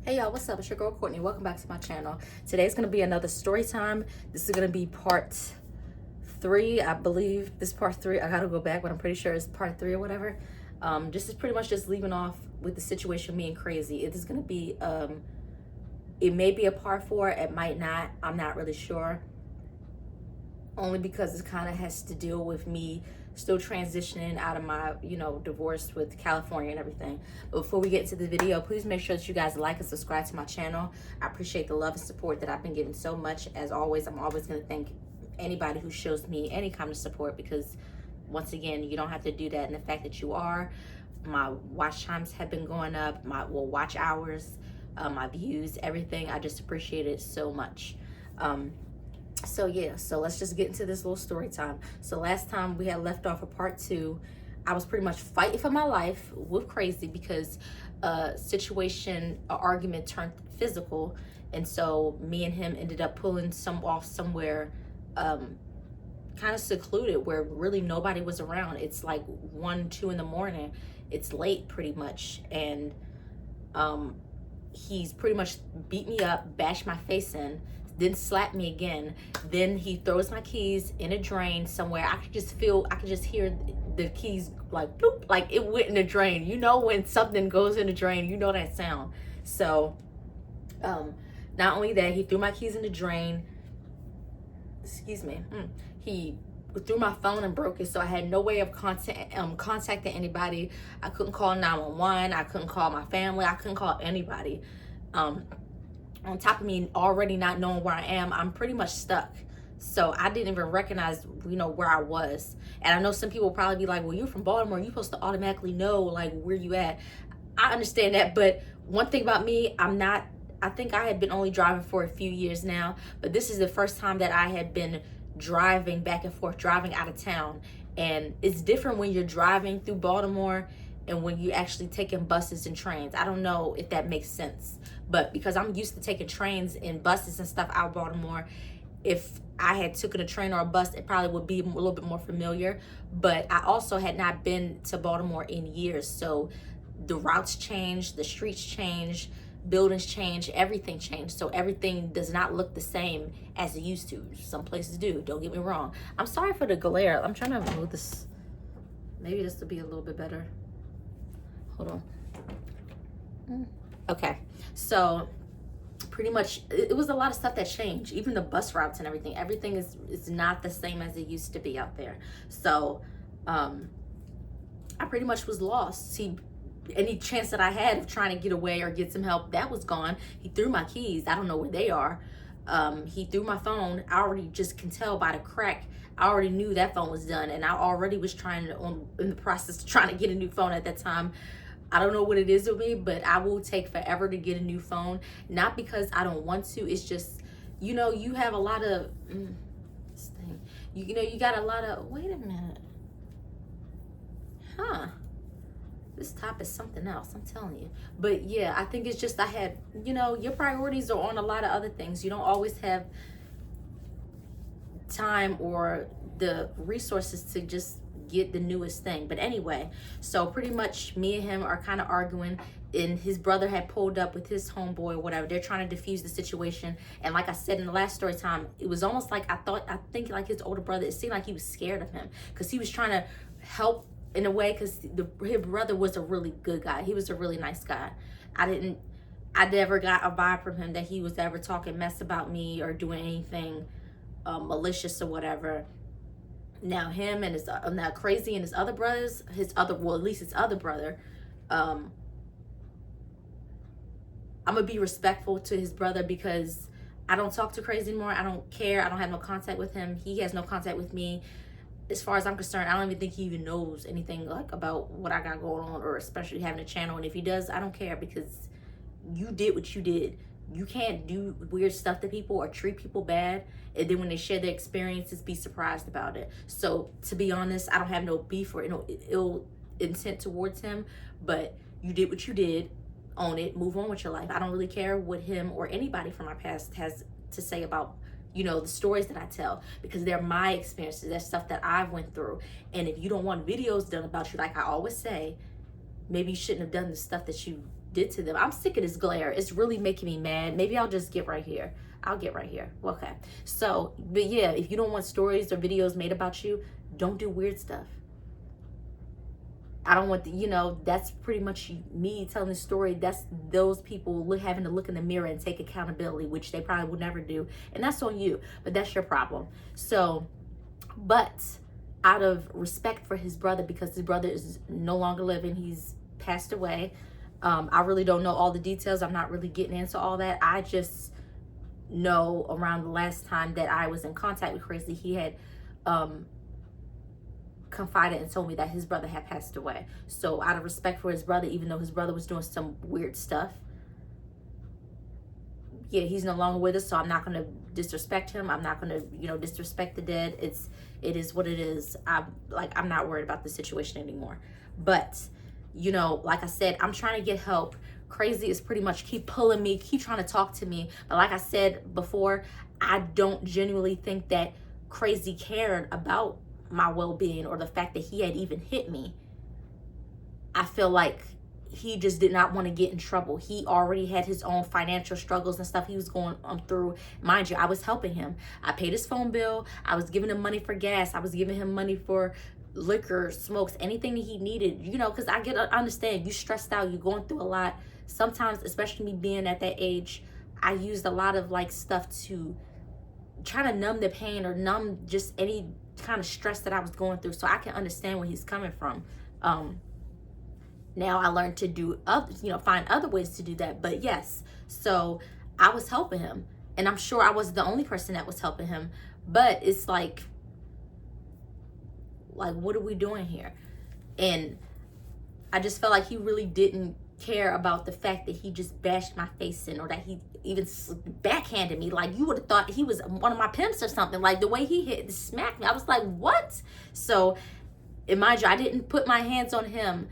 Hey y'all, what's up? It's your girl Courtney. Welcome back to my channel. Today's gonna be another story time. This is gonna be part 3. I believe this part 3. I gotta go back, but I'm pretty sure it's part 3 or whatever. This is pretty much just leaving off with the situation being crazy. It is gonna be it may be a part 4, it might not. I'm not really sure. Only because it kind of has to deal with me still transitioning out of my, divorce with California and everything. But before we get into the video, please make sure that you guys like and subscribe to my channel. I appreciate the love and support that I've been getting so much. As always, I'm always going to thank anybody who shows me any kind of support, because once again, you don't have to do that. And the fact that you are, my watch times have been going up, my watch hours, my views, everything. I just appreciate it so much. So let's just get into this little story time. So last time we had left off of part 2, I was pretty much fighting for my life with Crazy because a argument turned physical, and so me and him ended up pulling off somewhere kind of secluded where really nobody was around. It's like 1, 2 in the morning. It's late pretty much, and he's pretty much beat me up, bashed my face in, then slap me again. Then he throws my keys in a drain somewhere. I could just hear the keys like bloop, like it went in the drain. You know when something goes in the drain, you know that sound. So not only that, he threw my keys in the drain. Excuse me. He threw my phone and broke it, so I had no way of contacting anybody. I couldn't call 911. I couldn't call my family. I couldn't call anybody. On top of me already not knowing where I am, I'm pretty much stuck. So I didn't even recognize, where I was. And I know some people will probably be like, well, you're from Baltimore, you're supposed to automatically know like where you at. I understand that, but one thing about me, I think I had been only driving for a few years now, but this is the first time that I had been driving back and forth, driving out of town. And it's different when you're driving through Baltimore and when you actually taking buses and trains. I don't know if that makes sense, but because I'm used to taking trains and buses and stuff out of Baltimore, if I had taken a train or a bus, it probably would be a little bit more familiar. But I also had not been to Baltimore in years, so the routes changed, the streets changed, buildings change, everything changed. So everything does not look the same as it used to. Some places do, don't get me wrong. I'm sorry for the glare. I'm trying to move this. Maybe this will be a little bit better. Hold on. Okay, so pretty much it was a lot of stuff that changed. Even the bus routes and everything is not the same as it used to be out there. So I pretty much was lost. Any chance that I had of trying to get away or get some help, that was gone. He threw my keys. I don't know where they are. He threw my phone. I already just can tell by the crack. I already knew that phone was done, and I already was in the process of trying to get a new phone at that time. I don't know what it is with me, but I will take forever to get a new phone. Not because I don't want to. It's just, you have a lot of this thing. You got a lot of. Wait a minute. This top is something else, I'm telling you. But yeah, I think it's just I had, your priorities are on a lot of other things. You don't always have time or the resources to just get the newest thing. But anyway, so pretty much me and him are kind of arguing, and his brother had pulled up with his homeboy or whatever. They're trying to diffuse the situation. And like I said in the last story time, it was almost like I think like his older brother, it seemed like he was scared of him because he was trying to help in a way, because his brother was a really good guy. He was a really nice guy. I never got a vibe from him that he was ever talking mess about me or doing anything malicious or whatever. Now him and now Crazy and his other brothers, at least his other brother, I'm gonna be respectful to his brother because I don't talk to Crazy anymore. I don't care. I don't have no contact with him. He has no contact with me. As far as I'm concerned, I don't even think he even knows anything like about what I got going on, or especially having a channel. And if he does, I don't care, because you did what you did. You can't do weird stuff to people or treat people bad, and then when they share their experiences, be surprised about it. So to be honest, I don't have no beef or ill intent towards him, but you did what you did. Own it. Move on with your life. I don't really care what him or anybody from my past has to say about the stories that I tell, because they're my experiences. That's stuff that I went through. And if you don't want videos done about you, like I always say, maybe you shouldn't have done the stuff that you did to them. I'm sick of this glare. It's really making me mad. Maybe I'll just get right here. I'll get right here. Okay. So, but yeah, if you don't want stories or videos made about you, don't do weird stuff. I don't want the, you know, that's pretty much me telling the story. That's those people having to look in the mirror and take accountability, which they probably would never do. And that's on you, but that's your problem. So, but out of respect for his brother, because his brother is no longer living, he's passed away. I really don't know all the details. I'm not really getting into all that. I just know around the last time that I was in contact with Crazy, he had confided and told me that his brother had passed away. So out of respect for his brother, even though his brother was doing some weird stuff, yeah, he's no longer with us, so I'm not going to disrespect him. I'm not going to, you know, disrespect the dead. It is what it is. I'm not worried about the situation anymore. But, you know, like I said, I'm trying to get help. Crazy is pretty much keep pulling me, keep trying to talk to me. But like I said before, I don't genuinely think that Crazy cared about my well-being or the fact that he had even hit me. I feel like he just did not want to get in trouble. He already had his own financial struggles and stuff he was going through. Mind you, I was helping him. I paid his phone bill. I was giving him money for gas. I was giving him money for liquor, smokes, anything that he needed, you know, because I understand you stressed out, you're going through a lot. Sometimes, especially me being at that age, I used a lot of like stuff to try to numb the pain or numb just any kind of stress that I was going through, so I can understand where he's coming from. Now I learned to do find other ways to do that. But yes, so I was helping him, and I'm sure I wasn't the only person that was helping him. But it's like what are we doing here? And I just felt like he really didn't care about the fact that he just bashed my face in, or that he even backhanded me. Like, you would have thought he was one of my pimps or something. Like, the way he smacked me, I was like, what? So, and mind you, I didn't put my hands on him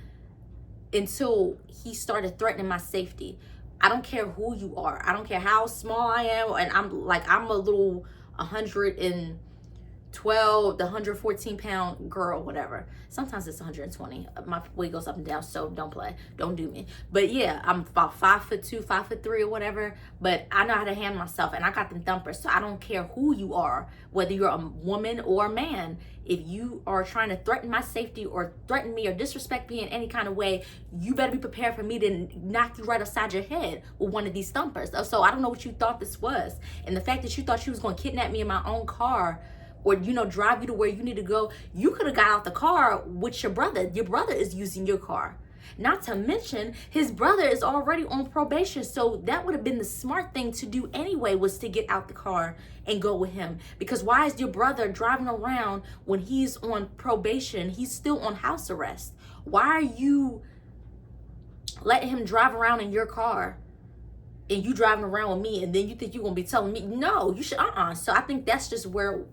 until he started threatening my safety. I don't care who you are. I don't care how small I am. And I'm a little 112, the 114 pound girl, whatever. Sometimes it's 120. My weight goes up and down, so don't play. Don't do me. But yeah, I'm about 5'2", 5'3", or whatever. But I know how to handle myself, and I got them thumpers. So I don't care who you are, whether you're a woman or a man. If you are trying to threaten my safety or threaten me or disrespect me in any kind of way, you better be prepared for me to knock you right upside your head with one of these thumpers. So I don't know what you thought this was. And the fact that you thought you was going to kidnap me in my own car, or, you know, drive you to where you need to go, you could have got out the car with your brother. Your brother is using your car. Not to mention, his brother is already on probation. So that would have been the smart thing to do anyway, was to get out the car and go with him. Because why is your brother driving around when he's on probation? He's still on house arrest. Why are you letting him drive around in your car and you driving around with me, and then you think you're going to be telling me, no, you should, So I think that's just where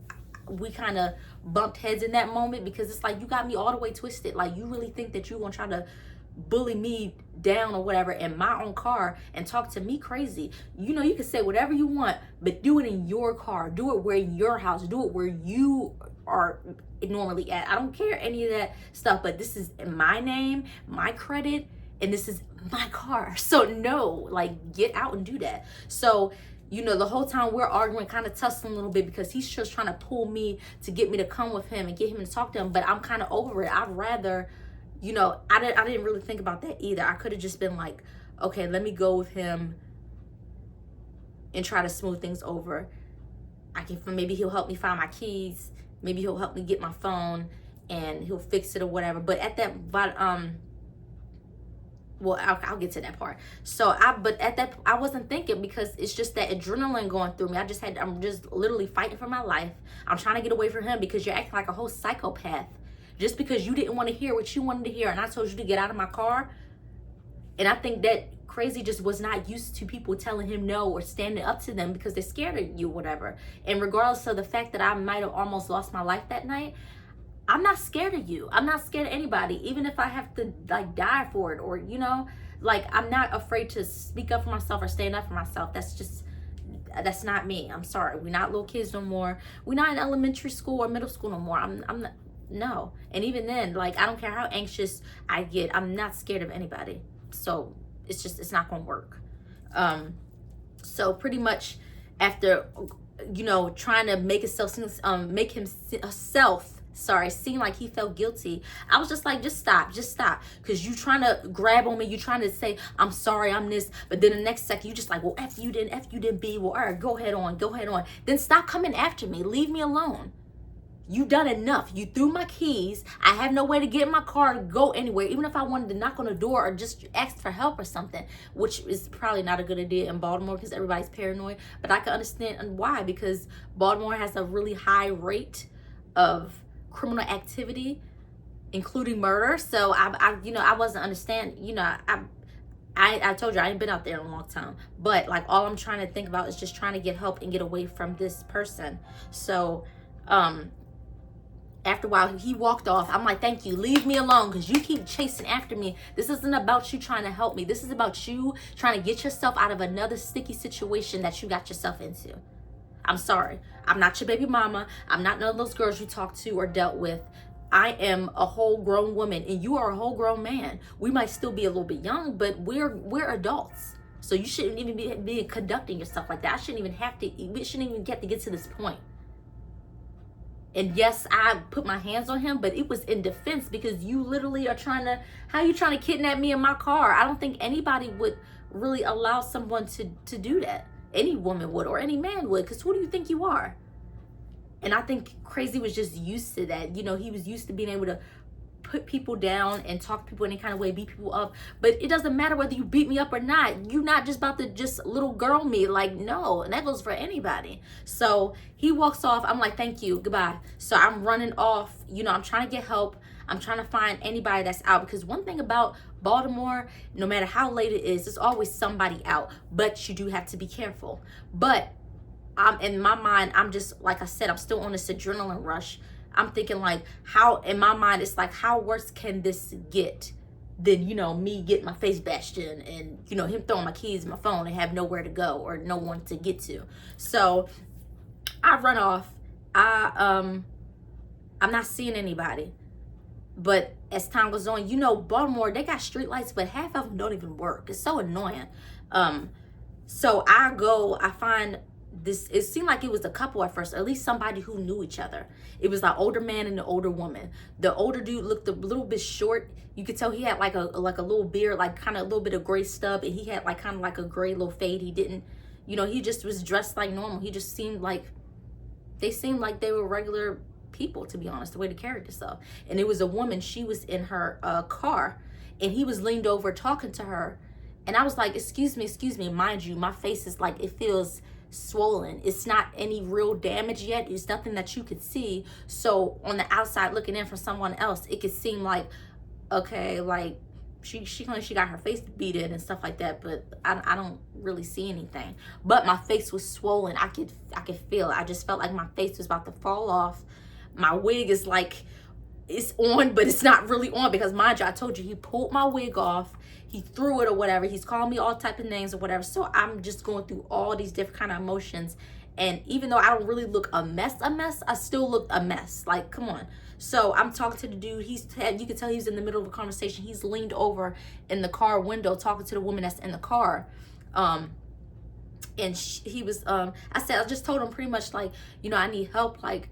we kind of bumped heads in that moment, because it's like, you got me all the way twisted. Like, you really think that you're gonna try to bully me down or whatever in my own car and talk to me crazy? You know, you can say whatever you want, but do it in your car. Do it where your house. Do it where you are normally at. I don't care any of that stuff, but this is my name, my credit, and this is my car. So no, like, get out and do that. So, you know, the whole time we're arguing, kind of tussling a little bit, because he's just trying to pull me to get me to come with him and get him to talk to him. But I'm kind of over it. I'd rather, you know, I didn't really think about that either. I could have just been like, okay, let me go with him and try to smooth things over. Maybe he'll help me find my keys. Maybe he'll help me get my phone, and he'll fix it or whatever. But well, I'll get to that part. So but at that, I wasn't thinking, because it's just that adrenaline going through me. I'm just literally fighting for my life. I'm trying to get away from him, because you're acting like a whole psychopath. Just because you didn't want to hear what you wanted to hear, and I told you to get out of my car. And I think that Crazy just was not used to people telling him no or standing up to them because they're scared of you, whatever. And regardless of the fact that I might have almost lost my life that night, I'm not scared of you. I'm not scared of anybody, even if I have to like die for it, or, you know, like, I'm not afraid to speak up for myself or stand up for myself. That's not me. I'm sorry. We're not little kids no more. We're not in elementary school or middle school no more. I'm not, no. And even then, like, I don't care how anxious I get, I'm not scared of anybody. So it's not gonna work. So pretty much after, you know, trying to make himself seem like he felt guilty, I was just like, just stop, because you trying to grab on me, you trying to say I'm sorry, I'm this, but then the next second you just like, well, F you didn't be, well, all right, go ahead on, then stop coming after me, leave me alone. You done enough. You threw my keys. I have no way to get in my car to go anywhere, even if I wanted to knock on the door or just ask for help or something, which is probably not a good idea in Baltimore because everybody's paranoid. But I can understand why, because Baltimore has a really high rate of criminal activity, including murder. So I wasn't understanding. I told you I ain't been out there in a long time, but like all I'm trying to think about is just trying to get help and get away from this person. So after a while, he walked off. I'm like, thank you. Leave me alone because you keep chasing after me. This isn't about you trying to help me. This is about you trying to get yourself out of another sticky situation that you got yourself into. I'm sorry. I'm not your baby mama. I'm not none of those girls you talked to or dealt with. I am a whole grown woman and you are a whole grown man. We might still be a little bit young, but we're adults. So you shouldn't even be conducting yourself like that. We shouldn't even have to get to this point. And yes, I put my hands on him, but it was in defense because you literally are how you trying to kidnap me in my car? I don't think anybody would really allow someone to do that. Any woman would, or any man would, because who do you think you are? And I think Crazy was just used to that. You know, he was used to being able to put people down and talk to people in any kind of way, beat people up. But it doesn't matter whether you beat me up or not. You're not just about to just little girl me. Like, no. And that goes for anybody. So he walks off. I'm like, thank you. Goodbye. So I'm running off. You know, I'm trying to get help. I'm trying to find anybody that's out. Because one thing about Baltimore, no matter how late it is, there's always somebody out. But you do have to be careful. But in my mind, I'm just, like I said, I'm still on this adrenaline rush. I'm thinking like, how, in my mind, it's like, how worse can this get than, you know, me getting my face bashed in and, you know, him throwing my keys and my phone and have nowhere to go or no one to get to. So I run off. I'm not seeing anybody. But as time goes on, you know, Baltimore, they got street lights, but half of them don't even work. It's so annoying. So I find this, it seemed like it was a couple at first, or at least somebody who knew each other. It was an older man and an older woman. The older dude looked a little bit short. You could tell he had like a little beard, like kind of a little bit of gray stub, and he had like kind of like a gray little fade. He didn't, you know, he just was dressed like normal. He just seemed like, they seemed like they were regular people, to be honest, the way they carried themselves. And it was a woman, she was in her car, and he was leaned over talking to her. And I was like, excuse me, mind you, my face is like, it feels swollen. It's not any real damage yet. It's nothing that you could see. So on the outside looking in from someone else, it could seem like, okay, like she got her face beat in and stuff like that, but I don't really see anything. But my face was swollen. I could feel it. I just felt like my face was about to fall off. My wig is like, it's on, but it's not really on, because mind you, I told you, he pulled my wig off, he threw it or whatever, he's calling me all type of names or whatever. So I'm just going through all these different kind of emotions. And even though I don't really look a mess, I still look a mess. Like, come on. So I'm talking to the dude. You can tell he's in the middle of a conversation. He's leaned over in the car window talking to the woman that's in the car. And he was, I just told him pretty much like, you know, I need help. Like,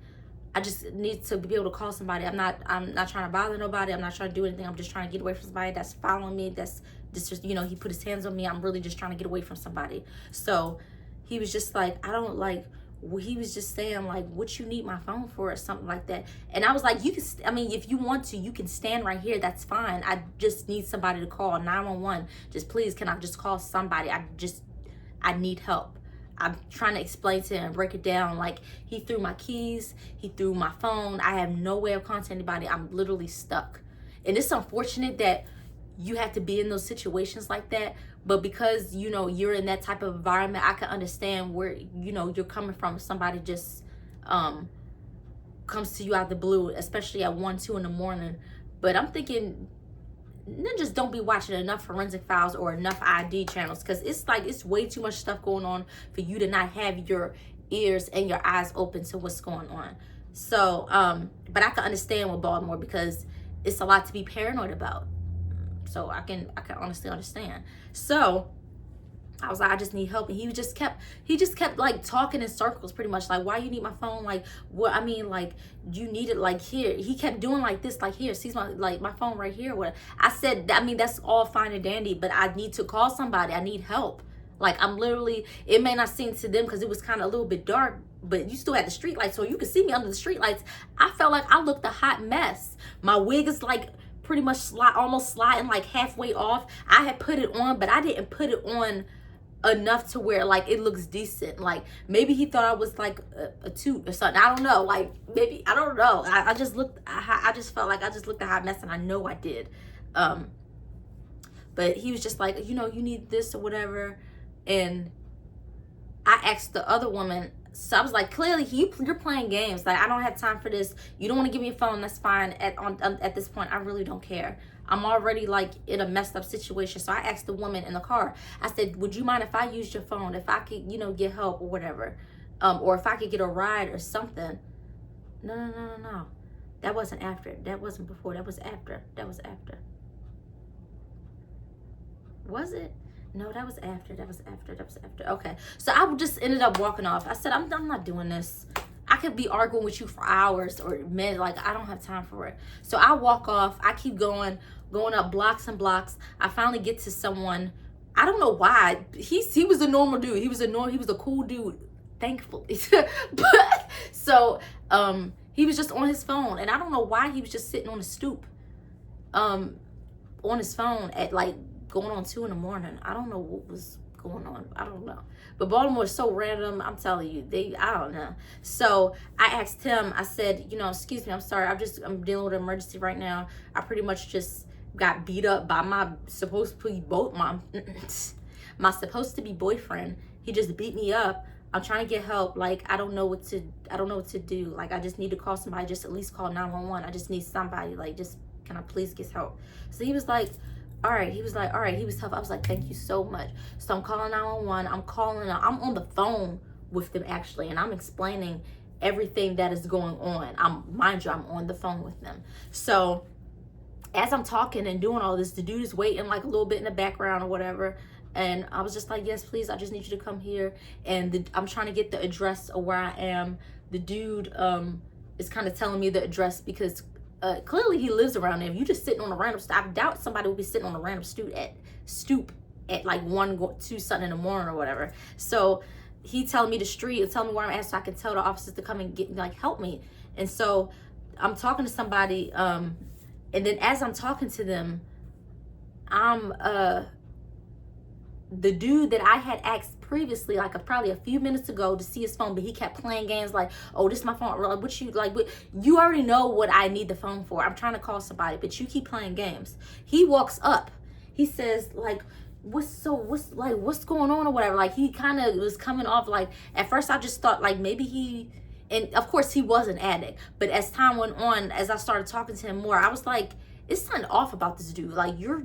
I just need to be able to call somebody. I'm not trying to bother nobody. I'm not trying to do anything. I'm just trying to get away from somebody that's following me. That's just, you know, he put his hands on me. I'm really just trying to get away from somebody. So he was just like, he was just saying like, what you need my phone for or something like that. And I was like, if you want to, you can stand right here. That's fine. I just need somebody to call 911. Just please, can I just call somebody? I need help. I'm trying to explain to him, break it down. Like, he threw my keys, he threw my phone. I have no way of contacting anybody. I'm literally stuck. And it's unfortunate that you have to be in those situations like that. But because, you know, you're in that type of environment, I can understand where, you know, you're coming from. If somebody just comes to you out the blue, especially at 1, 2 in the morning. But I'm thinking, then just don't be watching enough Forensic Files or enough ID channels, because it's like, it's way too much stuff going on for you to not have your ears and your eyes open to what's going on. So but I can understand with Baltimore, because it's a lot to be paranoid about. So I can honestly understand. So I was like, I just need help. And he just kept like talking in circles, pretty much like, why you need my phone? Like, what? I mean, like, you need it like here. He kept doing like this, like, here, see my phone right here. What? I said, I mean, that's all fine and dandy, but I need to call somebody. I need help. Like, I'm literally, it may not seem to them because it was kind of a little bit dark, but you still had the street lights, so you could see me under the street lights. I felt like I looked a hot mess. My wig is like pretty much almost sliding like halfway off. I had put it on, but I didn't put it on enough to where like it looks decent. Like, maybe he thought I was like a toot or something. I don't know. Like, maybe, I don't know. I just looked, I just felt like I just looked a hot mess, and I know I did. But he was just like, you know, you need this or whatever. And I asked the other woman, so I was like, clearly you're playing games. Like, I don't have time for this. You don't want to give me a phone, that's fine. At this point, I really don't care. I'm already like in a messed up situation. So I asked the woman in the car, I said, would you mind if I used your phone, if I could, you know, get help or whatever, or if I could get a ride or something? No. That wasn't after. That wasn't before. That was after. Was it? No, that was after. Okay. So I just ended up walking off. I said, I'm not doing this. I could be arguing with you for hours or minutes. Like, I don't have time for it. So I walk off. I keep going up blocks and blocks. I finally get to someone. I don't know why. He was a normal dude. He was a cool dude, thankfully. But so he was just on his phone, and I don't know why he was just sitting on the stoop on his phone at like going on 2 a.m. I don't know what was going on. I don't know. But Baltimore is so random. I'm telling you, I don't know. So I asked him, I said, you know, excuse me, I'm sorry. I'm dealing with an emergency right now. I pretty much just got beat up by my supposed to be boyfriend. He just beat me up. I'm trying to get help. Like, I don't know what to do. Like, I just need to call somebody, just at least call 911. I just need somebody. Like, just, can I please get help? So he was like, all right. He was like, all right. He was tough. I was like, thank you so much. So I'm calling 911. I'm on the phone with them, actually, and I'm explaining everything that is going on. Mind you, I'm on the phone with them. So as I'm talking and doing all this, the dude is waiting like a little bit in the background or whatever. And I was just like, yes, please. I just need you to come here. And I'm trying to get the address of where I am. The dude is kind of telling me the address because clearly he lives around there. If you just sitting on a random stoop, I doubt somebody would be sitting on a random stoop at like 1, 2 something in the morning or whatever. So he telling me the street and telling me where I'm at so I can tell the officers to come and get, like, help me. And so I'm talking to somebody, and then as I'm talking to them, I'm the dude that I had asked previously, like probably a few minutes ago, to see his phone, but he kept playing games like, oh, this is my phone. Like, you already know what I need the phone for. I'm trying to call somebody, but you keep playing games. He walks up. He says, like, what's going on or whatever. Like, he kind of was coming off like, at first I just thought like maybe and of course he was an addict. But as time went on, as I started talking to him more, I was like, it's something off about this dude. Like, you're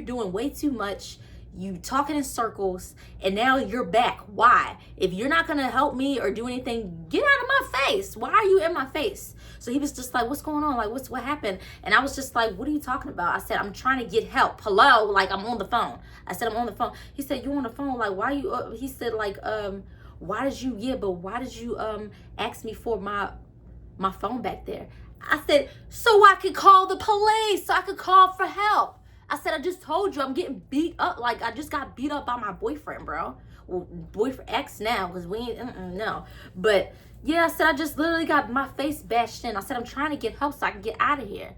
doing way too much. You talking in circles, and now you're back. Why? If you're not gonna help me or do anything, get out of my face. Why are you in my face? So he was just like, what's going on? Like, what happened? And I was just like, what are you talking about? I said, I'm trying to get help. Hello? Like, I'm on the phone. I said, I'm on the phone. He said, you on the phone? Like, why you he said, like, why did you ask me for my phone back there? I said, so I could call the police, so I could call for help. I said, I just told you I'm getting beat up. Like, I just got beat up by my boyfriend, bro. Well, boyfriend, ex now, because we ain't, no. But, yeah, I said, I just literally got my face bashed in. I said, I'm trying to get help so I can get out of here.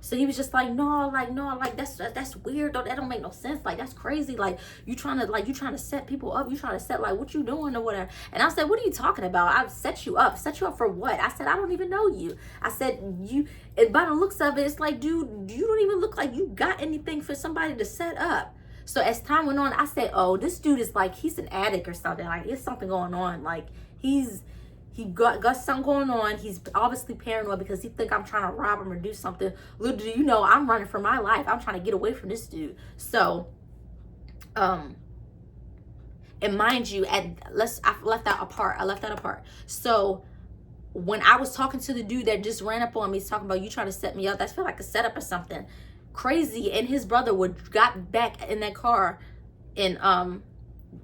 So he was just like, no, that's weird, though. That don't make no sense. Like, that's crazy. Like, you trying to set people up. You trying to set, like, what you doing or whatever. And I said, what are you talking about? I've set you up. Set you up for what? I said, I don't even know you. I said, and by the looks of it, it's like, dude, you don't even look like you got anything for somebody to set up. So as time went on, I said, oh, this dude is like, he's an addict or something. Like, there's something going on. Like, he got something going on. He's obviously paranoid because he think I'm trying to rob him or do something. Little do you know, I'm running for my life. I'm trying to get away from this dude. So, and mind you, I left that apart. So when I was talking to the dude that just ran up on me, talking about you trying to set me up, that felt like a setup or something. crazy, and his brother got back in that car and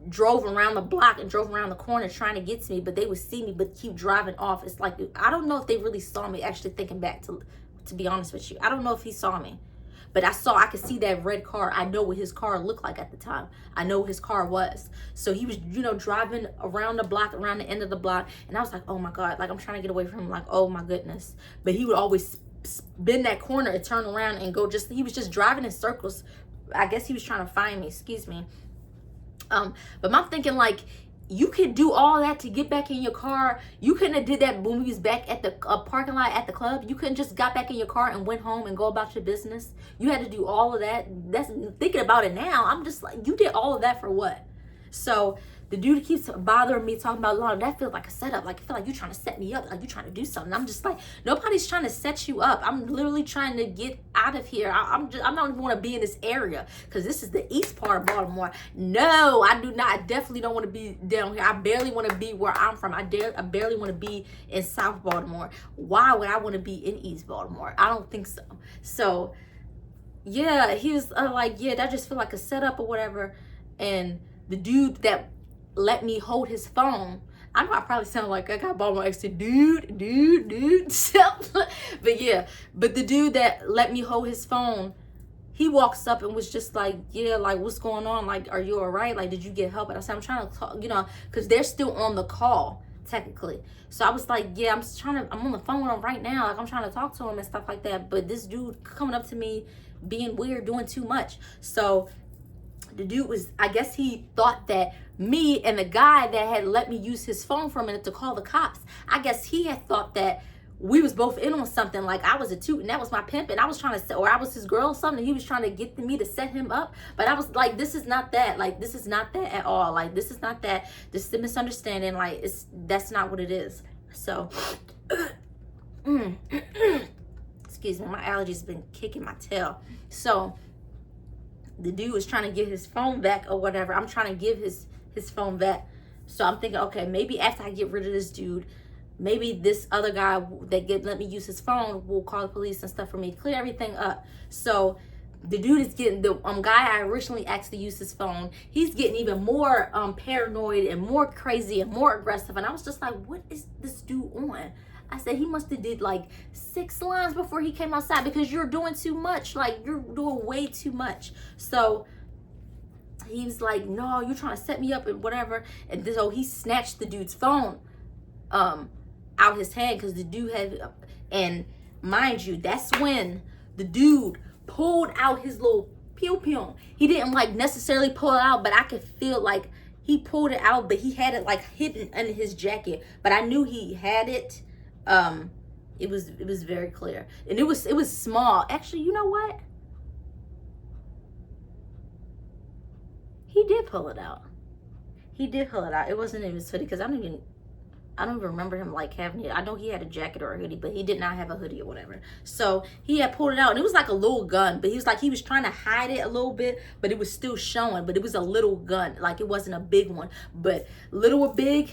drove around the block and drove around the corner trying to get to me, but they would see me but keep driving off. It's like, I don't know if they really saw me, actually thinking back, to be honest with you. I don't know if he saw me, but I could see that red car. I know what his car looked like at the time. I know what his car was. So he was, you know, driving around the block, around the end of the block, and I was like, oh my God, like I'm trying to get away from him, like, oh my goodness. But he would always bend that corner and turn around and go, he was just driving in circles. I guess he was trying to find me, excuse me. But I'm thinking, like, you could do all that to get back in your car. You couldn't have did that when we was back at the parking lot at the club. You couldn't just got back in your car and went home and go about your business. You had to do all of that. That's, thinking about it now, I'm just like, you did all of that for what? So the dude keeps bothering me, talking about, Lord, that feels like a setup. Like, I feel like you're trying to set me up. Like, you're trying to do something. I'm just like, nobody's trying to set you up. I'm literally trying to get out of here. I don't even want to be in this area, because this is the east part of Baltimore. No, I do not. I definitely don't want to be down here. I barely want to be where I'm from. I barely want to be in South Baltimore. Why would I want to be in East Baltimore? I don't think so. So, yeah, he was like, yeah, that just feel like a setup or whatever. And the dude that let me hold his phone, I know I probably sound like I got Baltimore accent, dude. But yeah, but the dude that let me hold his phone, he walks up and was just like, yeah, like, what's going on? Like, are you all right? Like, did you get help? And I said, I'm trying to talk, you know, because they're still on the call, technically. So I was like, yeah, I'm on the phone with him right now. Like, I'm trying to talk to him and stuff like that. But this dude coming up to me, being weird, doing too much. So the dude was, I guess he thought that me and the guy that had let me use his phone for a minute to call the cops, I guess he had thought that we was both in on something, like I was a toot and that was my pimp and I was trying to, or I was his girl or something, he was trying to get me to set him up. But I was like, this is not that. Like, this is not that at all. Like, this is not that. This is a misunderstanding. Like, that's not what it is. So excuse me, my allergies been kicking my tail. So the dude was trying to get his phone back or whatever. I'm trying to give his phone back. So I'm thinking, okay, maybe after I get rid of this dude, maybe this other guy that let me use his phone will call the police and stuff for me, clear everything up. So the dude is getting, the guy I originally asked to use his phone, he's getting even more paranoid and more crazy and more aggressive. And I was just like, what is this dude on? I said, he must have did like 6 lines before he came outside, because you're doing too much. Like, you're doing way too much. So he was like, no, you're trying to set me up and whatever. And so he snatched the dude's phone out his hand, because the dude had, and mind you, that's when the dude pulled out his little pew. He didn't like necessarily pull it out, but I could feel like he pulled it out, but he had it like hidden under his jacket. But I knew he had it. It was very clear, and it was small. Actually, you know what? He did pull it out. It wasn't in his hoodie, because I don't even remember him like having it. I know he had a jacket or a hoodie, but he did not have a hoodie or whatever. So he had pulled it out, and it was like a little gun, but he was trying to hide it a little bit, but it was still showing. But it was a little gun, like it wasn't a big one, but little or big,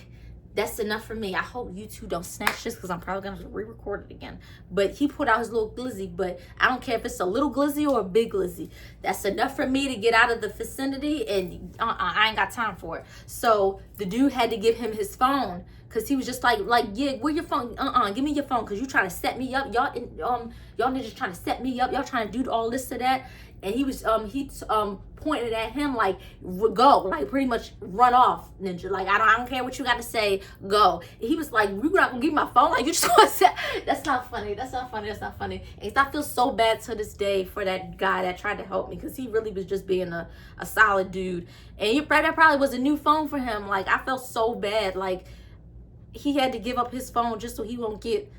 that's enough for me. I hope you two don't snatch this, because I'm probably gonna re-record it again. But he put out his little glizzy, but I don't care if it's a little glizzy or a big glizzy. That's enough for me to get out of the vicinity, and I ain't got time for it. So the dude had to give him his phone, because he was just like, yeah, where your phone? Give me your phone, because you trying to set me up. Y'all niggas trying to set me up. Y'all trying to do all this to that. And he was pointed at him like, go, like pretty much run off, ninja. Like, I don't care what you got to say, go. And he was like, you not gonna give me my phone? Like, you just gonna say, that's not funny. And I feel so bad to this day for that guy that tried to help me, because he really was just being a solid dude. And that probably was a new phone for him. Like, I felt so bad. Like, he had to give up his phone just so he won't get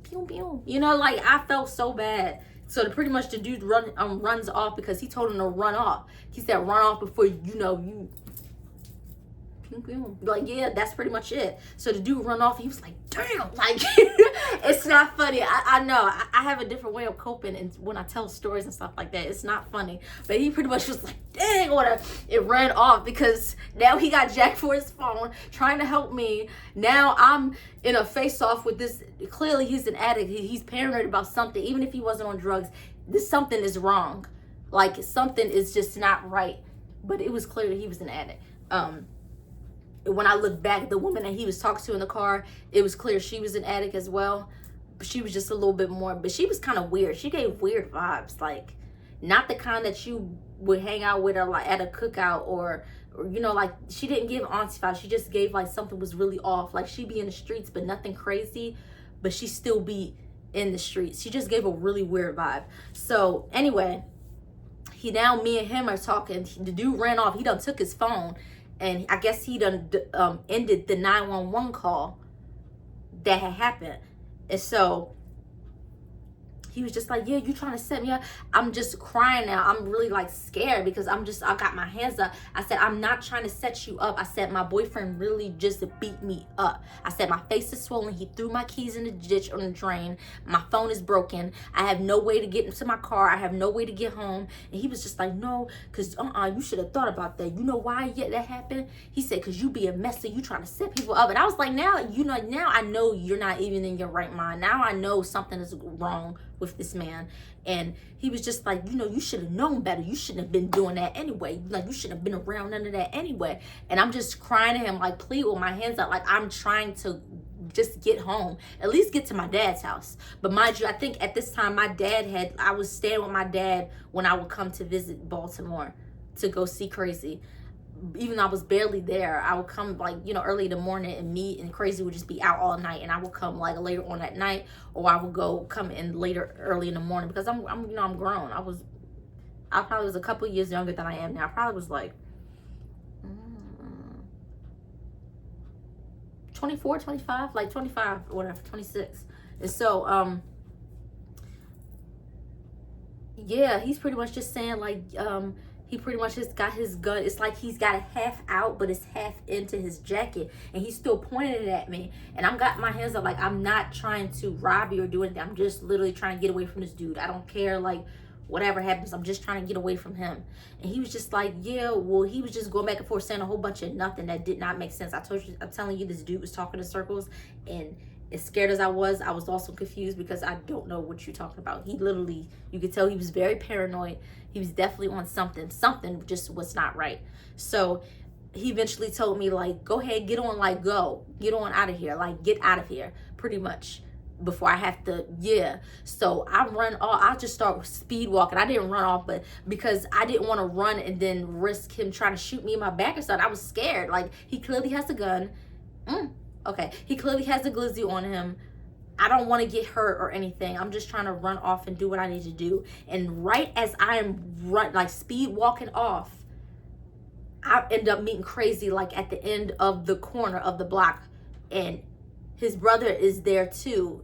pew pew. You know, like, I felt so bad. So pretty much the dude runs off, because he told him to run off. He said, run off before you like, yeah, that's pretty much it. So the dude run off. He was like, damn, like, it's not funny. I know I have a different way of coping, and when I tell stories and stuff like that, it's not funny. But he pretty much was like, dang, whatever. It ran off, because now he got jacked for his phone, trying to help me. Now I'm in a face-off with this. Clearly he's an addict. He's paranoid about something. Even if he wasn't on drugs, this something is wrong. Like something is just not right. But it was clear that he was an addict. When I look back, the woman that he was talking to in the car, it was clear she was an addict as well. But she was just a little bit more, but she was kind of weird. She gave weird vibes, like not the kind that you would hang out with her like at a cookout or you know, like she didn't give auntie vibes. She just gave like something was really off. Like she'd be in the streets, but nothing crazy, but she still be in the streets. She just gave a really weird vibe. So anyway, me and him are talking. The dude ran off. He done took his phone. And I guess he done ended the 911 call that had happened. And so he was just like, yeah, you trying to set me up? I'm just crying now. I'm really like scared because I got my hands up. I said, I'm not trying to set you up. I said, my boyfriend really just beat me up. I said, my face is swollen. He threw my keys in the ditch on the drain. My phone is broken. I have no way to get into my car. I have no way to get home. And he was just like, no, because you should have thought about that. You know why that happened? He said, because you be a mess and you trying to set people up. And I was like, now I know you're not even in your right mind. Now I know something is wrong with this man. And he was just like, you should have known better. You shouldn't have been doing that anyway. Like, you shouldn't have been around none of that anyway. And I'm just crying to him, like, please, with my hands up, like I'm trying to just get home, at least get to my dad's house. But mind you, I think at this time I was staying with my dad when I would come to visit Baltimore to go see Crazy. Even though I was barely there, I would come like, early in the morning and meet, and Crazy would just be out all night, and I would come like later on at night, or I would come in later early in the morning because I'm grown. I probably was a couple years younger than I am now. I probably was like 24, 25, like 25 or whatever, 26. And so yeah, he's pretty much just saying like he pretty much just got his gun. It's like he's got it half out, but it's half into his jacket. And he's still pointing it at me. And I'm got my hands up like I'm not trying to rob you or do anything. I'm just literally trying to get away from this dude. I don't care, like, whatever happens. I'm just trying to get away from him. And he was just like, yeah, well, he was just going back and forth saying a whole bunch of nothing that did not make sense. I'm telling you, this dude was talking in circles. And as scared as I was also confused because I don't know what you're talking about. He literally, you could tell he was very paranoid. He was definitely on something. Something just was not right. So he eventually told me, like, go ahead, get on, like, go. Get on out of here. Like, get out of here, pretty much, before I have to, yeah. So I run off. I just start speed walking. I didn't run off, but because I didn't want to run and then risk him trying to shoot me in my back or something. I was scared. Like, he clearly has a gun. Okay, he clearly has a glizzy on him. I don't want to get hurt or anything. I'm just trying to run off and do what I need to do. And right as I'm speed walking off, I end up meeting Crazy like at the end of the corner of the block. And his brother is there too.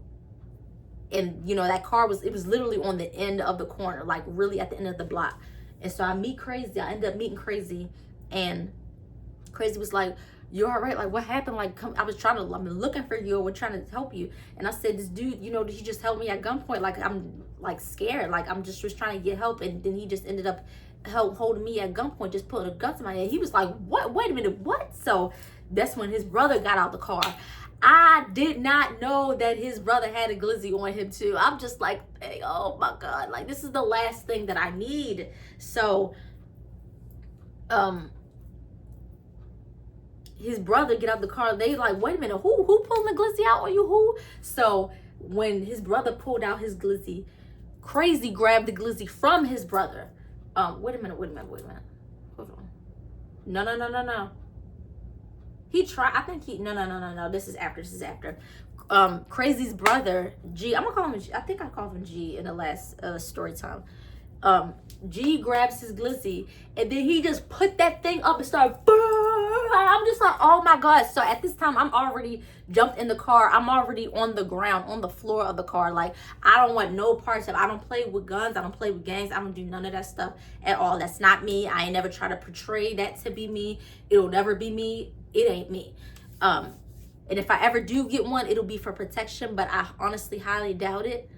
And that car was literally on the end of the corner, like really at the end of the block. And so I meet Crazy. I end up meeting Crazy. And Crazy was like, you all right? Like, what happened? Like, come, I've been looking for you. We're trying to help you. And I said, this dude, he just held me at gunpoint. Like, I'm like scared. Like, I'm just was trying to get help. And then he just ended up holding me at gunpoint, just putting a gun to my head. He was like, what? Wait a minute, what? So that's when his brother got out the car. I did not know that his brother had a glizzy on him too. I'm just like, hey, oh my God. Like, this is the last thing that I need. So, his brother get out the car. They like, wait a minute, who pulling the glizzy out on you? Who? So when his brother pulled out his glizzy, Crazy grabbed the glizzy from his brother. Wait a minute. Hold on. No. He tried. I think he. No. This is after. Crazy's brother G. I'm gonna call him G. I think I called him G in the last story time. G grabs his glizzy and then he just put that thing up and started. I'm just like, oh my God. So at this time, I'm already jumped in the car. I'm already on the ground, on the floor of the car. Like, I don't want no parts of it. I don't play with guns. I don't play with gangs. I don't do none of that stuff at all. That's not me. I ain't never try to portray that to be me. It'll never be me. It ain't me. And if I ever do get one, it'll be for protection. But I honestly highly doubt it.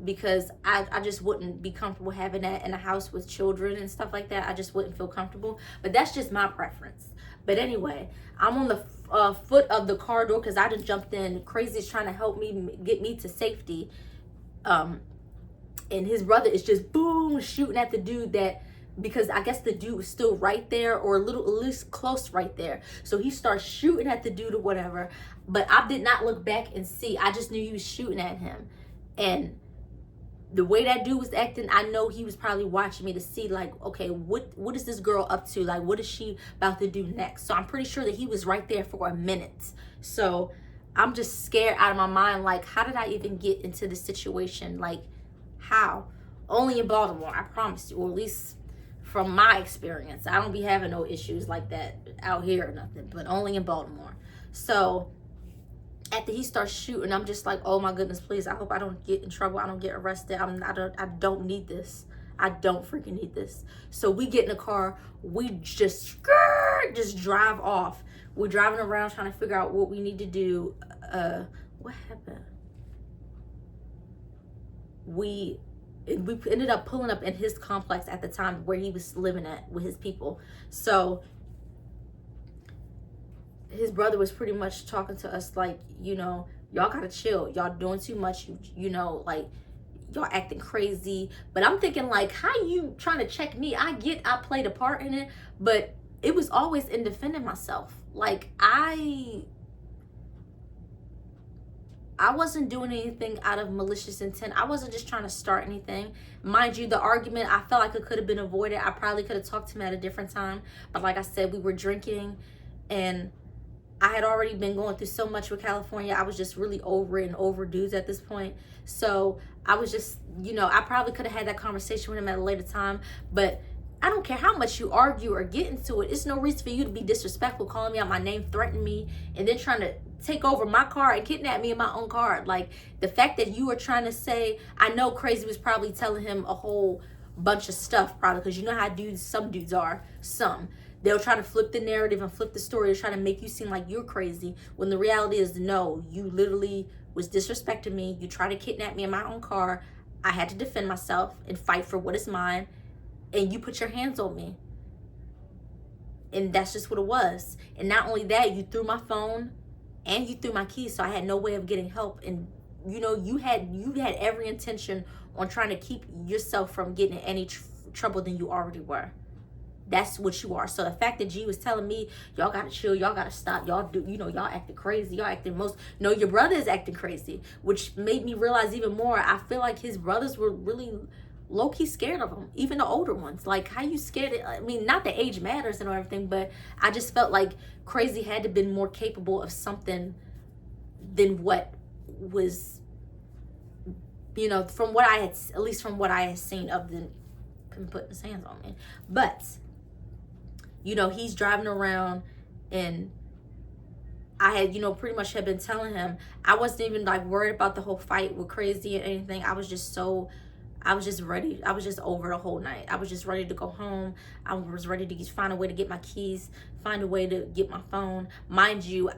Because I just wouldn't be comfortable having that in a house with children and stuff like that. I just wouldn't feel comfortable. But that's just my preference. But anyway, I'm on the foot of the car door because I just jumped in. Crazy's trying to help me get me to safety. And his brother is just boom shooting at the dude, that because I guess the dude was still right there, or a little at least close right there. So he starts shooting at the dude or whatever. But I did not look back and see. I just knew he was shooting at him. And the way that dude was acting, I know he was probably watching me to see, like, okay, what is this girl up to? Like, what is she about to do next? So I'm pretty sure that he was right there for a minute. So I'm just scared out of my mind. Like, how did I even get into this situation? Like, how? Only in Baltimore, I promise you, or at least from my experience. I don't be having no issues like that out here or nothing, but only in Baltimore. So after he starts shooting, I'm just like, oh my goodness, please, I hope I don't get in trouble. I don't get arrested. I don't need this. I don't freaking need this. So we get in the car. We just drive off. We're driving around trying to figure out what we need to do. What happened? We ended up pulling up in his complex at the time where he was living at with his people. So his brother was pretty much talking to us like, you know, y'all gotta chill. Y'all doing too much. You know, like, y'all acting crazy. But I'm thinking, like, how you trying to check me? I played a part in it, but it was always in defending myself. Like, I wasn't doing anything out of malicious intent. I wasn't just trying to start anything. Mind you, the argument, I felt like it could have been avoided. I probably could have talked to him at a different time. But like I said, we were drinking, and I had already been going through so much with California. I was just really over it and over dudes at this point. So I was just, you know, I probably could have had that conversation with him at a later time. But I don't care how much you argue or get into it. It's no reason for you to be disrespectful, calling me out my name, threatening me, and then trying to take over my car and kidnap me in my own car. Like, the fact that you were trying to say, I know Crazy was probably telling him a whole bunch of stuff, probably, because you know how some dudes are. They'll try to flip the narrative and flip the story to try to make you seem like you're crazy, when the reality is, no, you literally was disrespecting me. You tried to kidnap me in my own car. I had to defend myself and fight for what is mine. And you put your hands on me. And that's just what it was. And not only that, you threw my phone and you threw my keys, so I had no way of getting help. And you know, you had every intention on trying to keep yourself from getting in any trouble than you already were. That's what you are. So the fact that G was telling me, y'all gotta chill, y'all gotta stop, y'all do, you know, y'all acting crazy, y'all acting no, your brother is acting crazy, which made me realize even more. I feel like his brothers were really low-key scared of him, even the older ones. Like, how you scared? I mean, not the age matters and everything, but I just felt like Crazy had to been more capable of something than what was, you know, from what I had, at least from what I had seen of them putting his hands on me. But you know, he's driving around, and I had, you know, pretty much had been telling him I wasn't even like worried about the whole fight with Crazy or anything. I was just ready. I was just over the whole night. I was just ready to go home. I was ready to find a way to get my keys, find a way to get my phone. Mind you,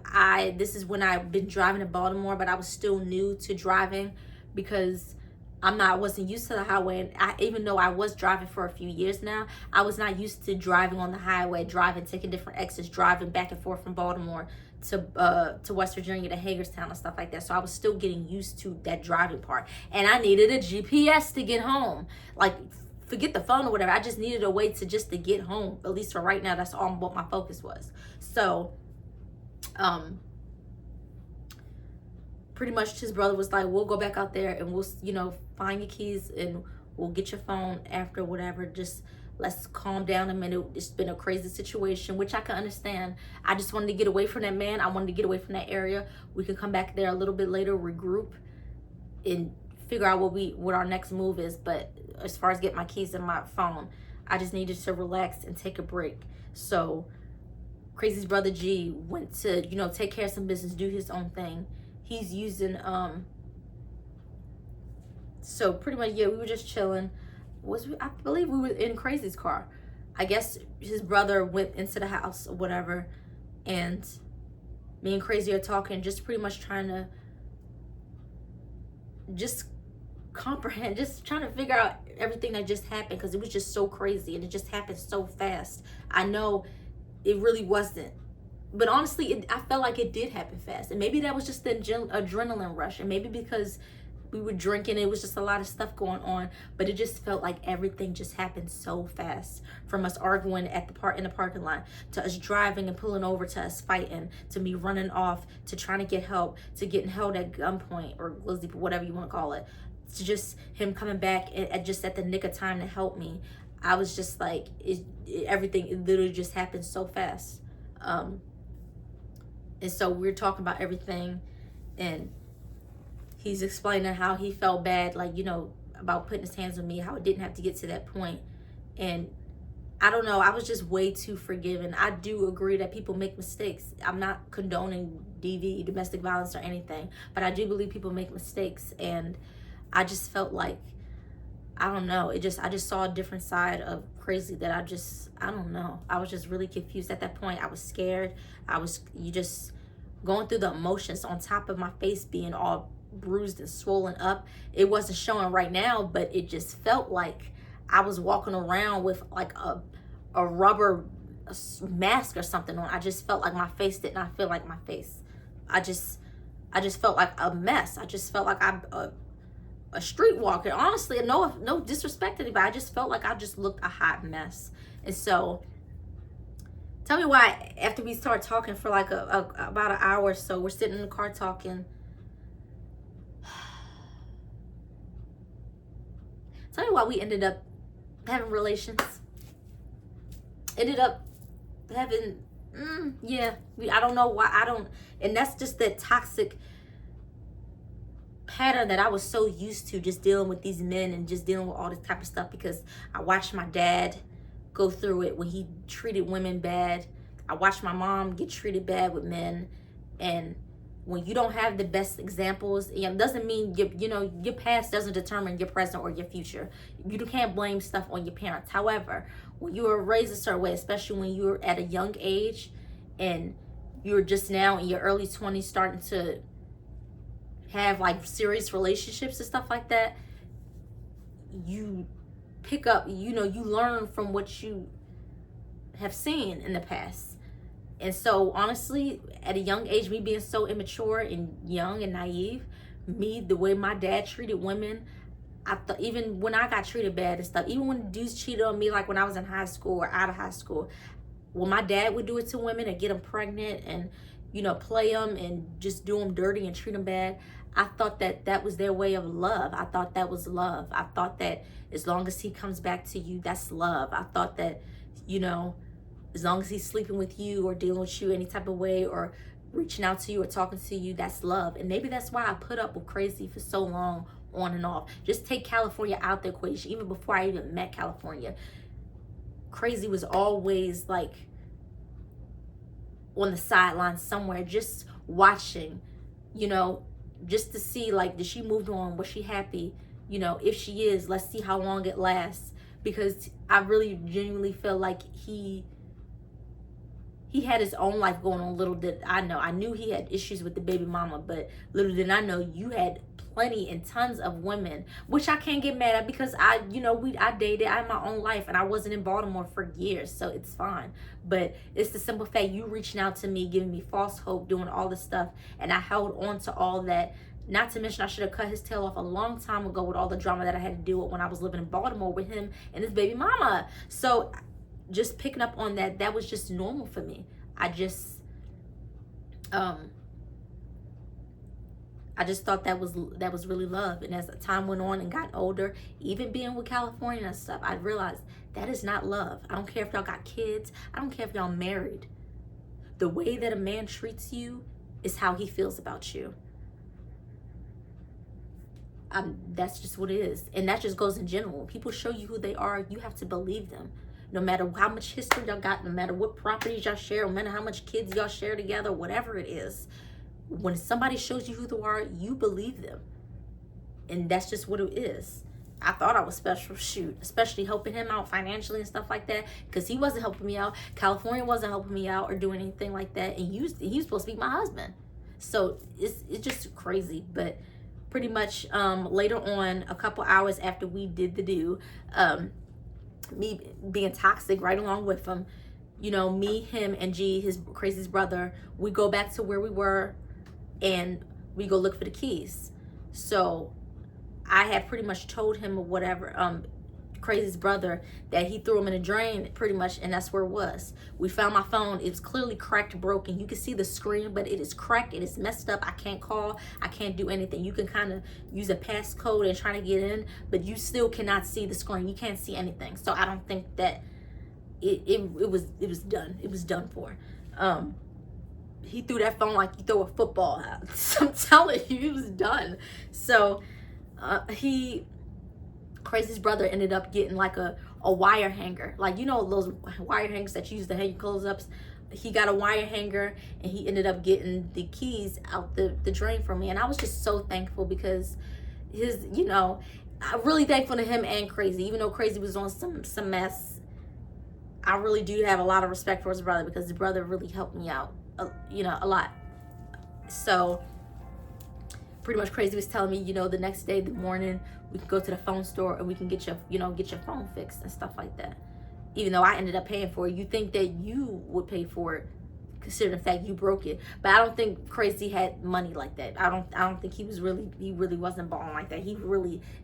this is when I've been driving to Baltimore, but I was still new to driving because I wasn't used to the highway. And even though I was driving for a few years now, I was not used to driving on the highway, taking different exits, driving back and forth from Baltimore to West Virginia, to Hagerstown and stuff like that. So I was still getting used to that driving part. And I needed a GPS to get home. Like, forget the phone or whatever. I just needed a way to get home. At least for right now, that's all what my focus was. So, pretty much his brother was like, we'll go back out there and we'll, you know, find your keys and we'll get your phone after, whatever. Just let's calm down a minute. It's been a crazy situation, which I can understand. I just wanted to get away from that man. I wanted to get away from that area. We could come back there a little bit later, regroup, and figure out what our next move is. But as far as getting my keys and my phone, I just needed to relax and take a break. So Crazy's brother G went to, you know, take care of some business, do his own thing. He's using, so pretty much, yeah, we were just chilling. I believe we were in Crazy's car. I guess his brother went into the house or whatever, and me and Crazy are talking, just pretty much trying to just comprehend, just trying to figure out everything that just happened, because it was just so crazy and it just happened so fast. I know it really wasn't, but honestly, I felt like it did happen fast. And maybe that was just the adrenaline rush. And maybe because we were drinking. It was just a lot of stuff going on, but it just felt like everything just happened so fast. From us arguing in the parking lot, to us driving and pulling over, to us fighting, to me running off, to trying to get help, to getting held at gunpoint or whatever you want to call it, to just him coming back just at the nick of time to help me. I was just like, everything literally just happened so fast. And so we're talking about everything, and he's explaining how he felt bad, like, you know, about putting his hands on me, how it didn't have to get to that point. And I don't know, I was just way too forgiving. I do agree that people make mistakes. I'm not condoning DV, domestic violence, or anything, but I do believe people make mistakes. And I just felt like, I don't know, I just saw a different side of crazy that I don't know. I was just really confused at that point. I was scared. You just going through the emotions on top of my face being all bruised and swollen up. It wasn't showing right now, but it just felt like I was walking around with like a rubber mask or something on. I just felt like my face did not feel like my face. I just felt like a mess. I just felt like I'm a streetwalker. Honestly, no disrespect to anybody. I just felt like I just looked a hot mess. And so, tell me why, after we start talking for like about an hour or so, we're sitting in the car talking. Tell me why we ended up having relations. Ended up having, I don't know why. And that's just that toxic pattern that I was so used to, just dealing with these men and just dealing with all this type of stuff, because I watched my dad go through it when he treated women bad. I watched my mom get treated bad with men. And when you don't have the best examples, it doesn't mean your past doesn't determine your present or your future. You can't blame stuff on your parents. However, when you were raised a certain way, especially when you were at a young age and you're just now in your early 20s starting to have like serious relationships and stuff like that, you pick up, you learn from what you have seen in the past. And so honestly, at a young age, me being so immature and young and naive, the way my dad treated women, I thought, even when I got treated bad and stuff, even when dudes cheated on me, like when I was in high school or out of high school, when my dad would do it to women and get them pregnant and, play them and just do them dirty and treat them bad, I thought that was their way of love. I thought that was love. I thought that as long as he comes back to you, that's love. I thought that, as long as he's sleeping with you or dealing with you any type of way or reaching out to you or talking to you, that's love. And maybe that's why I put up with crazy for so long, on and off. Just take California out the equation. Even before I even met California, crazy was always like on the sidelines somewhere, just watching, just to see, like, did she move on? Was she happy? If she is, let's see how long it lasts. Because I really genuinely feel like he had his own life going on. Little did I know. I knew he had issues with the baby mama, but little did I know you had plenty and tons of women, which I can't get mad at, because I dated, I had my own life, and I wasn't in Baltimore for years, so it's fine. But it's the simple fact, you reaching out to me, giving me false hope, doing all this stuff, and I held on to all that. Not to mention, I should have cut his tail off a long time ago with all the drama that I had to deal with when I was living in Baltimore with him and his baby mama. So just picking up on that was just normal for me. I just thought that was really love. And as time went on and got older, even being with California and stuff, I realized that is not love. I don't care if y'all got kids. I don't care if y'all married. The way that a man treats you is how he feels about you. That's just what it is. And that just goes in general. When people show you who they are, you have to believe them. No matter how much history y'all got, no matter what properties y'all share, no matter how much kids y'all share together, whatever it is, when somebody shows you who they are, you believe them. And that's just what it is. I thought I was special, shoot, especially helping him out financially and stuff like that, because he wasn't helping me out. California wasn't helping me out or doing anything like that. And he was supposed to be my husband. So it's just crazy. But pretty much later on, a couple hours after we did the do, me being toxic right along with him, me, him, and G, his craziest brother, we go back to where we were and we go look for the keys. So I had pretty much told him or whatever, Crazy's brother, that he threw him in a drain pretty much, and that's where it was. We found my phone. It was clearly cracked, broken. You can see the screen, but it is cracked. It is messed up. I can't call. I can't do anything. You can kind of use a passcode and try to get in, but you still cannot see the screen. You can't see anything. So I don't think that it was done. It was done for. He threw that phone like you throw a football out. I'm telling you, it was done. So Crazy's brother ended up getting like a wire hanger, like, you know, those wire hangers that you use to hang your clothes up. He got a wire hanger, and he ended up getting the keys out the drain for me. And I was just so thankful, because his, you know, I'm really thankful to him and Crazy. Even though Crazy was on some mess, I really do have a lot of respect for his brother, because his brother really helped me out, you know, a lot. So pretty much Crazy was telling me, you know, the next day, the morning, we can go to the phone store and we can get your, you know, get your phone fixed and stuff like that. Even though I ended up paying for it. You think that you would pay for it, considering the fact you broke it. But I don't think Crazy had money like that. I don't think he really wasn't balling like that.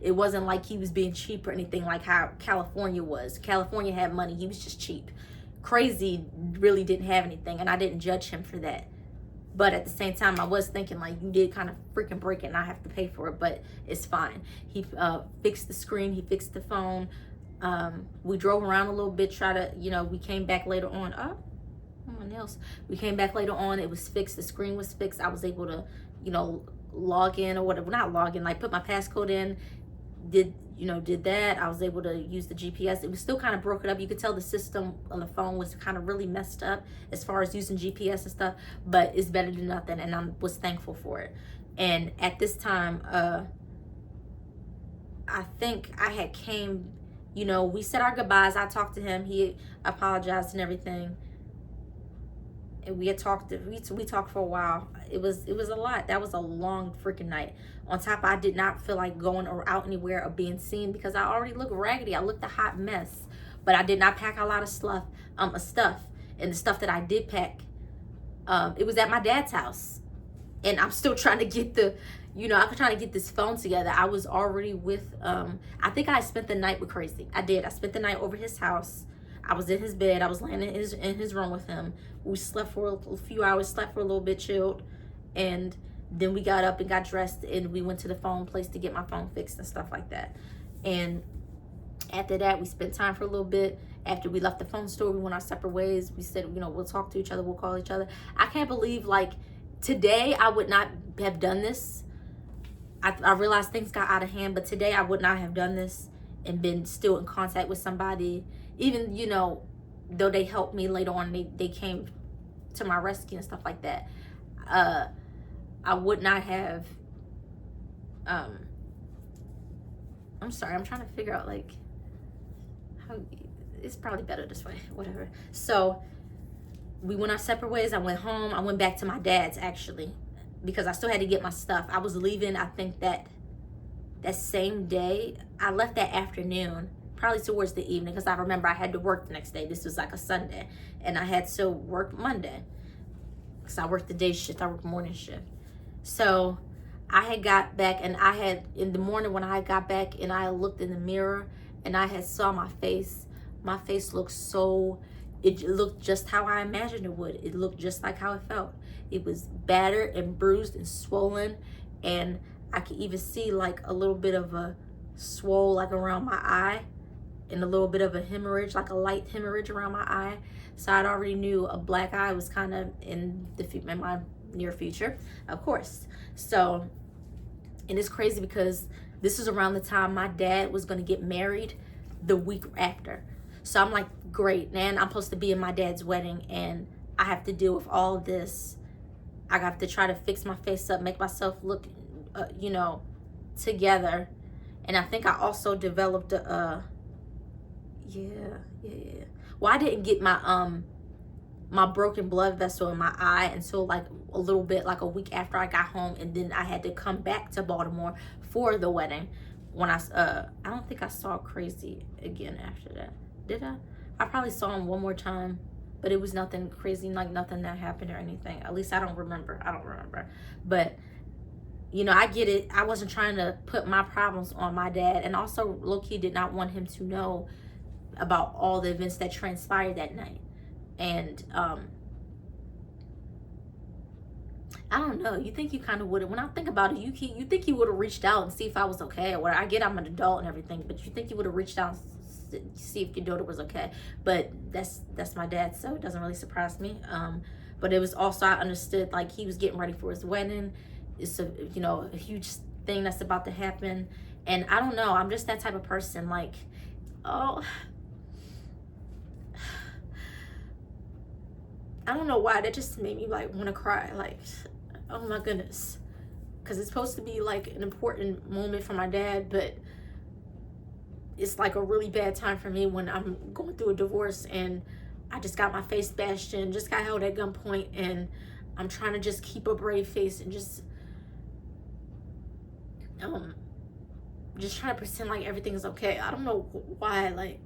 It wasn't like he was being cheap or anything like how California was. California had money. He was just cheap. Crazy really didn't have anything, and I didn't judge him for that. But at the same time, I was thinking, like, you did kind of freaking break it and I have to pay for it, but it's fine. He fixed the screen. He fixed the phone. We drove around a little bit, we came back later on. Someone else. We came back later on. It was fixed. The screen was fixed. I was able to, you know, log in or whatever. Not log in, like put my passcode in. Did that. I was able to use the GPS. It was still kind of broken up. You could tell the system on the phone was kind of really messed up as far as using GPS and stuff, but it's better than nothing, and I was thankful for it. And at this time, I think I had came, you know, we said our goodbyes. I talked to him. He apologized and everything. And we had talked, we talked for a while. It was a lot. That was a long freaking night. On top, I did not feel like going or out anywhere or being seen, because I already looked raggedy. I looked a hot mess. But I did not pack a lot of stuff. And the stuff that I did pack, it was at my dad's house. And I'm still trying to get I'm trying to get this phone together. I was already with, I think I spent the night with Crazy. I did. I spent the night over his house. I was in his bed. I was laying in his room with him. We slept for a few hours, slept for a little bit, chilled. And then we got up and got dressed, and we went to the phone place to get my phone fixed and stuff like that. And after that, we spent time for a little bit. After we left the phone store, we went our separate ways. We said, we'll talk to each other. We'll call each other. I can't believe, like, today I would not have done this. I realized things got out of hand, but today I would not have done this and been still in contact with somebody. Even, though they helped me later on, they came to my rescue and stuff like that. I would not have, I'm sorry, I'm trying to figure out, like, how, it's probably better this way, whatever. So we went our separate ways. I went home. I went back to my dad's, actually, because I still had to get my stuff. I was leaving, I think that same day. I left that afternoon, probably towards the evening, because I remember I had to work the next day. This was like a Sunday, and I had to work Monday, because I worked the day shift. I worked morning shift. So I had got back, and in the morning when I got back and I looked in the mirror and I had saw my face looked it looked just how I imagined it would. It looked just like how it felt. It was battered and bruised and swollen, and I could even see like a little bit of a swole like around my eye, and a little bit of a hemorrhage, like a light hemorrhage around my eye. So I'd already knew a black eye was kind of in my near future, of course. So, and it's crazy because this is around the time my dad was going to get married the week after. So I'm like, great, man, I'm supposed to be in my dad's wedding, and I have to deal with all of this. I have to try to fix my face up, make myself look, together. And I think I also developed well, I didn't get my broken blood vessel in my eye until like a little bit, like a week after I got home, and then I had to come back to Baltimore for the wedding. When I don't think I saw Crazy again after that. Did I? I probably saw him one more time, but it was nothing crazy, like nothing that happened or anything. At least I don't remember. But you know, I get it. I wasn't trying to put my problems on my dad. And also, low-key did not want him to know about all the events that transpired that night. And I don't know. You think you kind of would have, when I think about it, you think you would have reached out and see if I was okay. Or I get I'm an adult and everything, but you think you would have reached out and see if your daughter was okay. But that's my dad, so it doesn't really surprise me. But it was also, I understood, like, he was getting ready for his wedding. It's a, you know, a huge thing that's about to happen. And I don't know, I'm just that type of person. Like, oh, I don't know why, that just made me like want to cry. Like, oh my goodness, because it's supposed to be like an important moment for my dad, but it's like a really bad time for me when I'm going through a divorce and I just got my face bashed in, just got held at gunpoint, and I'm trying to just keep a brave face and just trying to pretend like everything's okay. I don't know why, like,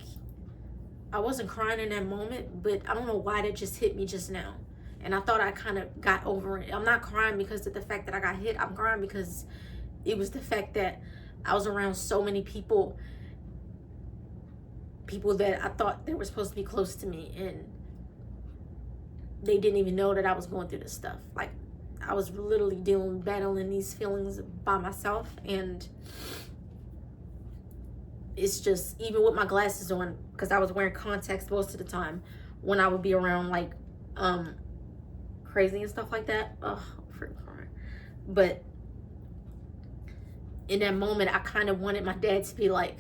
I wasn't crying in that moment, but I don't know why that just hit me just now. And I thought I kind of got over it. I'm not crying because of the fact that I got hit. I'm crying because it was the fact that I was around so many people that I thought they were supposed to be close to me, and they didn't even know that I was going through this stuff. Like, I was literally battling these feelings by myself, and it's just, even with my glasses on, because I was wearing contacts most of the time when I would be around, like, crazy and stuff like that. Oh, I'm freaking crying. But in that moment, I kind of wanted my dad to be like,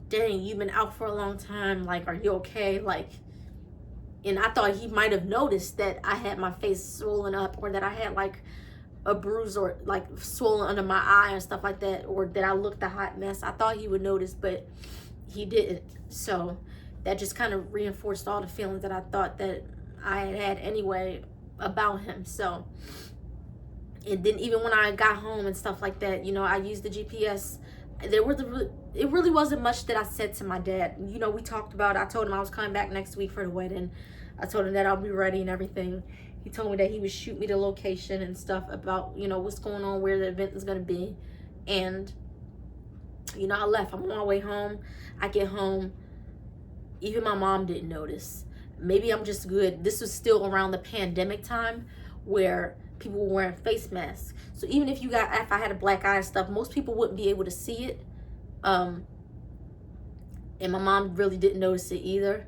dang, you've been out for a long time. Like, are you okay? Like, and I thought he might have noticed that I had my face swollen up, or that I had like a bruise, or like swollen under my eye and stuff like that, or that I looked a hot mess. I thought he would notice, but he didn't. So that just kind of reinforced all the feelings that I thought that I had anyway about him. So, and then even when I got home and stuff like that, you know, I used the GPS. It really wasn't much that I said to my dad. You know, we talked about it. I told him I was coming back next week for the wedding. I told him that I'll be ready and everything. He told me that he would shoot me the location and stuff about, you know, what's going on, where the event is going to be. And, you know, I left. I'm on my way home. I get home. Even my mom didn't notice. Maybe I'm just good. This was still around the pandemic time where people were wearing face masks. So even if I had a black eye and stuff, most people wouldn't be able to see it. And my mom really didn't notice it either.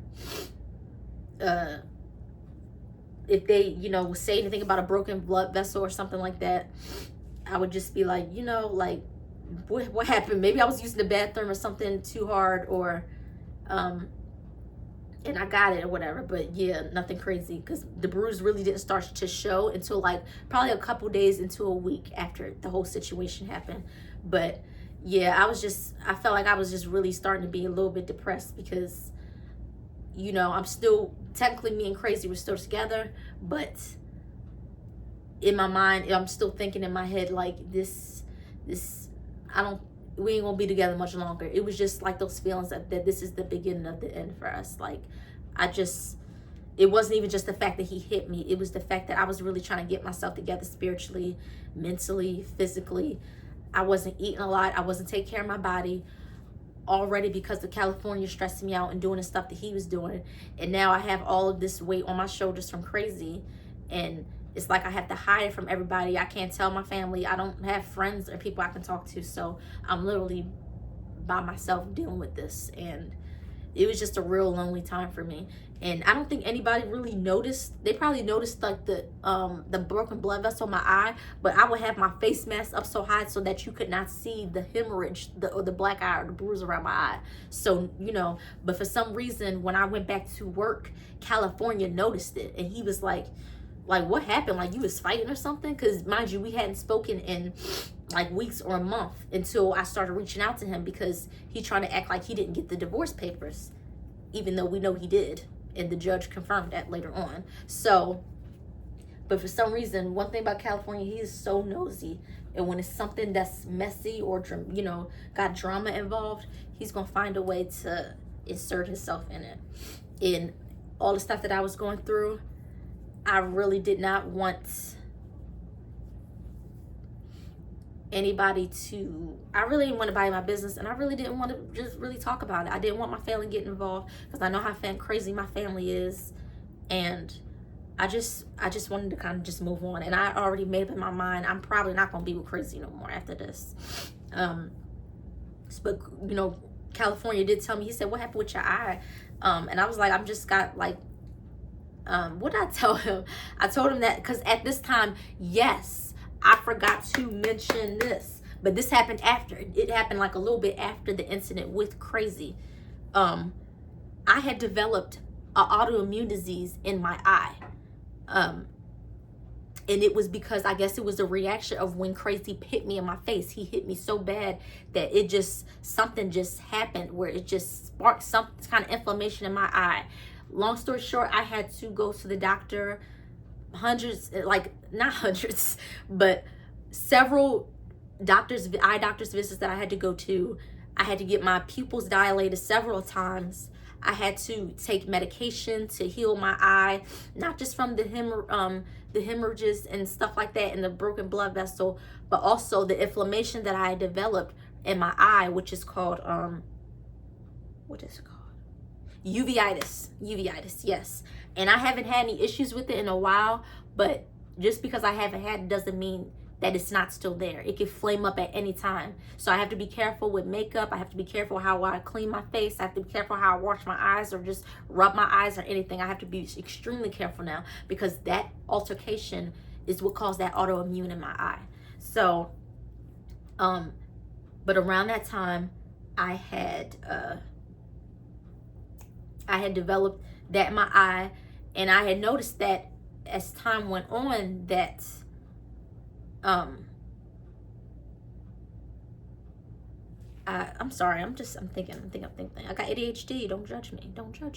If they, you know, say anything about a broken blood vessel or something like that, I would just be like, you know, like, what happened? Maybe I was using the bathroom or something too hard, or and I got it or whatever. But yeah, nothing crazy, because the bruise really didn't start to show until like probably a couple days into a week after the whole situation happened. But yeah, I felt like I was just really starting to be a little bit depressed, because, you know, I'm still, technically me and Crazy were still together, but in my mind, I'm still thinking in my head, like, we ain't gonna be together much longer. It was just like those feelings that this is the beginning of the end for us. Like, it wasn't even just the fact that he hit me. It was the fact that I was really trying to get myself together spiritually, mentally, physically. I wasn't eating a lot. I wasn't taking care of my body already, because of California stressing me out and doing the stuff that he was doing. And now I have all of this weight on my shoulders from Crazy, and it's like I have to hide it from everybody. I can't tell my family. I don't have friends or people I can talk to. So I'm literally by myself dealing with this. And it was just a real lonely time for me. And I don't think anybody really noticed. They probably noticed like the broken blood vessel in my eye, but I would have my face mask up so high so that you could not see the hemorrhage, or the black eye, or the bruise around my eye. So, you know, but for some reason, when I went back to work, California noticed it, and he was like, what happened? Like, you was fighting or something? Because mind you, we hadn't spoken in like weeks or a month until I started reaching out to him, because he trying to act like he didn't get the divorce papers, even though we know he did, and the judge confirmed that later on. So, but for some reason, one thing about California, he is so nosy, and when it's something that's messy or, you know, got drama involved, he's gonna find a way to insert himself in it. In all the stuff that I was going through, I really did not want anybody to, I really didn't want to buy my business, and I really didn't want to just really talk about it. I didn't want my family getting involved because I know how crazy my family is, and I just wanted to kind of just move on. And I already made up in my mind, I'm probably not going to be with Crazy no more after this. But you know, California did tell me, he said, what happened with your eye? And I was like, I'm just got like, what did I tell him? I told him that because at this time, yes, I forgot to mention this, but this happened after. It happened like a little bit after the incident with Crazy. I had developed an autoimmune disease in my eye. And it was because I guess it was a reaction of when Crazy hit me in my face. He hit me so bad that it just, something just happened where it just sparked some kind of inflammation in my eye. Long story short, I had to go to the doctor, hundreds, like not hundreds, but several eye doctor's visits that I had to go to. I had to get my pupils dilated several times. I had to take medication to heal my eye, not just from the hemorrhages and stuff like that and the broken blood vessel, but also the inflammation that I had developed in my eye, which is called, what is it called? Uveitis, yes. And I haven't had any issues with it in a while, but just because I haven't had it doesn't mean that it's not still there. It can flame up at any time. So I have to be careful with makeup. I have to be careful how I clean my face. I have to be careful how I wash my eyes or just rub my eyes or anything. I have to be extremely careful now because that altercation is what caused that autoimmune in my eye. So, but around that time, I had developed that in my eye, and I had noticed that as time went on that I'm sorry, I'm thinking. I got ADHD, don't judge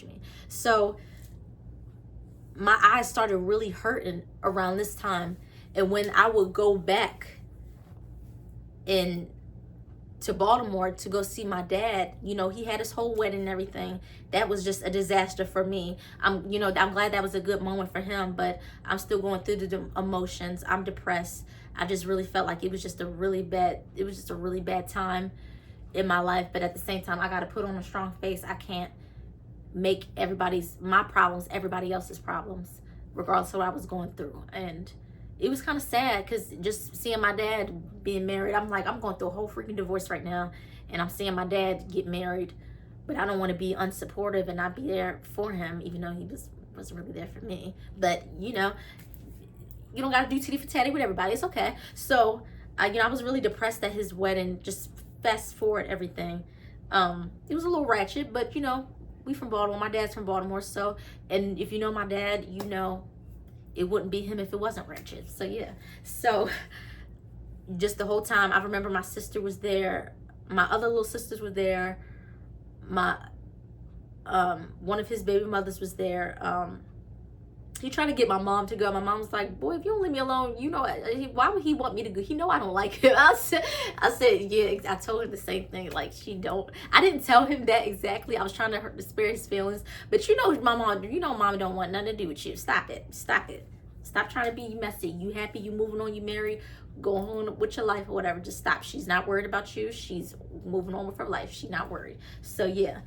me. So my eyes started really hurting around this time, and when I would go back to Baltimore to go see my dad, you know, he had his whole wedding and everything. That was just a disaster for me. I'm glad that was a good moment for him, but I'm still going through the emotions. I'm depressed. I just really felt like it was just a really bad time in my life. But at the same time, I got to put on a strong face. I can't make my problems everybody else's problems, regardless of what I was going through. And it was kind of sad because just seeing my dad being married, I'm like, I'm going through a whole freaking divorce right now, and I'm seeing my dad get married, but I don't want to be unsupportive and not be there for him, even though he wasn't really there for me. But you know, you don't got to do titty for tatty with everybody. It's okay. So, I was really depressed at his wedding. Just fast forward everything. It was a little ratchet, but you know, we from Baltimore. My dad's from Baltimore, so, and if you know my dad, you know it wouldn't be him if it wasn't ratchet. So yeah. So just the whole time, I remember my sister was there. My other little sisters were there. My one of his baby mothers was there. He tried to get my mom to go. My mom was like, boy, if you don't leave me alone, you know, why would he want me to go? He know I don't like him. I said, yeah, I told him the same thing. Like, I didn't tell him that exactly. I was trying to spare his feelings. But you know, mama don't want nothing to do with you. Stop it. Stop trying to be messy. You happy, you moving on, you married, go on with your life or whatever. Just stop. She's not worried about you. She's moving on with her life. She's not worried. So yeah.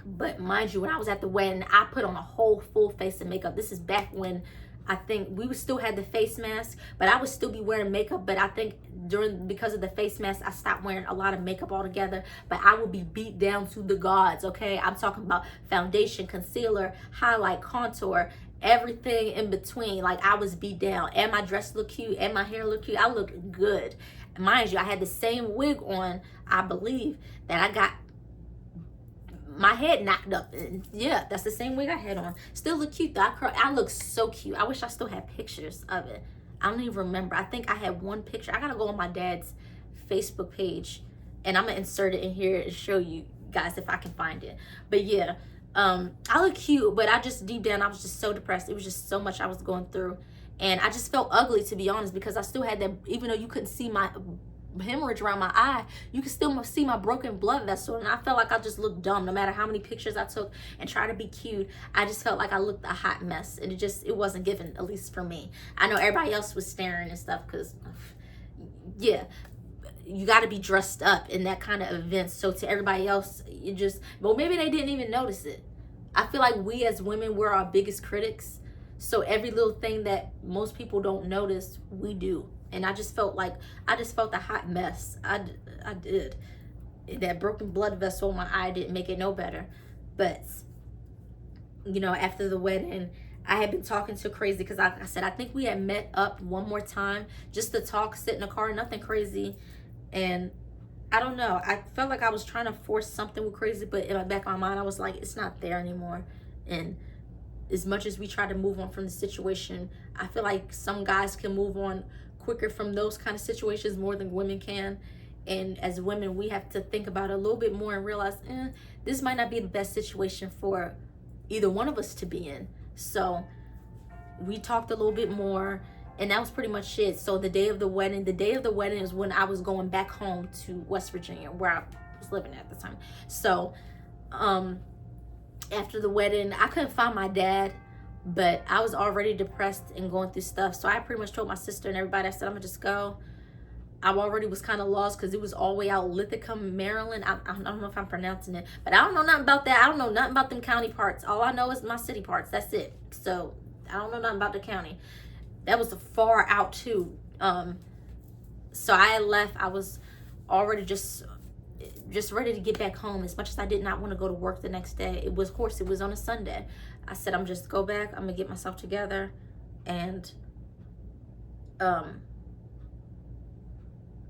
But mind you, when I was at the wedding, I put on a whole full face of makeup. This is back when I think we still had the face mask, but I would still be wearing makeup. But I think because of the face mask, I stopped wearing a lot of makeup altogether. But I would be beat down to the gods, okay? I'm talking about foundation, concealer, highlight, contour, everything in between. Like, I was beat down, and my dress looked cute, and my hair looked cute. I looked good. Mind you, I had the same wig on, I believe, that I got my head knocked up. And yeah, that's the same wig I had on. Still look cute though. I look so cute. I wish I still had pictures of it. I don't even remember. I think I had one picture. I gotta go on my dad's Facebook page, and I'm gonna insert it in here and show you guys if I can find it. But yeah, I look cute, but I just deep down, I was just so depressed. It was just so much I was going through, and I just felt ugly, to be honest, because I still had that. Even though you couldn't see my hemorrhage around my eye, you can still see my broken blood vessel, and I felt like I just looked dumb. No matter how many pictures I took and tried to be cute, I just felt like I looked a hot mess, and it wasn't given, at least for me. I know everybody else was staring and stuff because yeah, you got to be dressed up in that kind of event. So to everybody else, you just, well, maybe they didn't even notice it. I feel like we as women, we're our biggest critics. So every little thing that most people don't notice, we do. And I just felt a hot mess. I did. That broken blood vessel in my eye didn't make it no better. But, you know, after the wedding, I had been talking to Crazy because like I said, I think we had met up one more time just to talk, sit in the car, nothing crazy. And I don't know, I felt like I was trying to force something with Crazy, but in the back of my mind, I was like, it's not there anymore. And as much as we try to move on from the situation, I feel like some guys can move on quicker from those kind of situations more than women can. And as women, we have to think about it a little bit more and realize, this might not be the best situation for either one of us to be in. So we talked a little bit more, and that was pretty much it. So the day of the wedding is when I was going back home to West Virginia, where I was living at the time. So after the wedding, I couldn't find my dad, but I was already depressed and going through stuff. So I pretty much told my sister and everybody, I said, I'm gonna just go. I already was kind of lost because it was all the way out Lithicum, Maryland. I don't know if I'm pronouncing it, but I don't know nothing about that. I don't know nothing about them county parts. All I know is my city parts. That's it. So I don't know nothing about the county. That was far out too. So I had left. I was already just ready to get back home. As much as I did not want to go to work the next day, it was on a Sunday. I said, I'm just go back. I'm gonna get myself together, and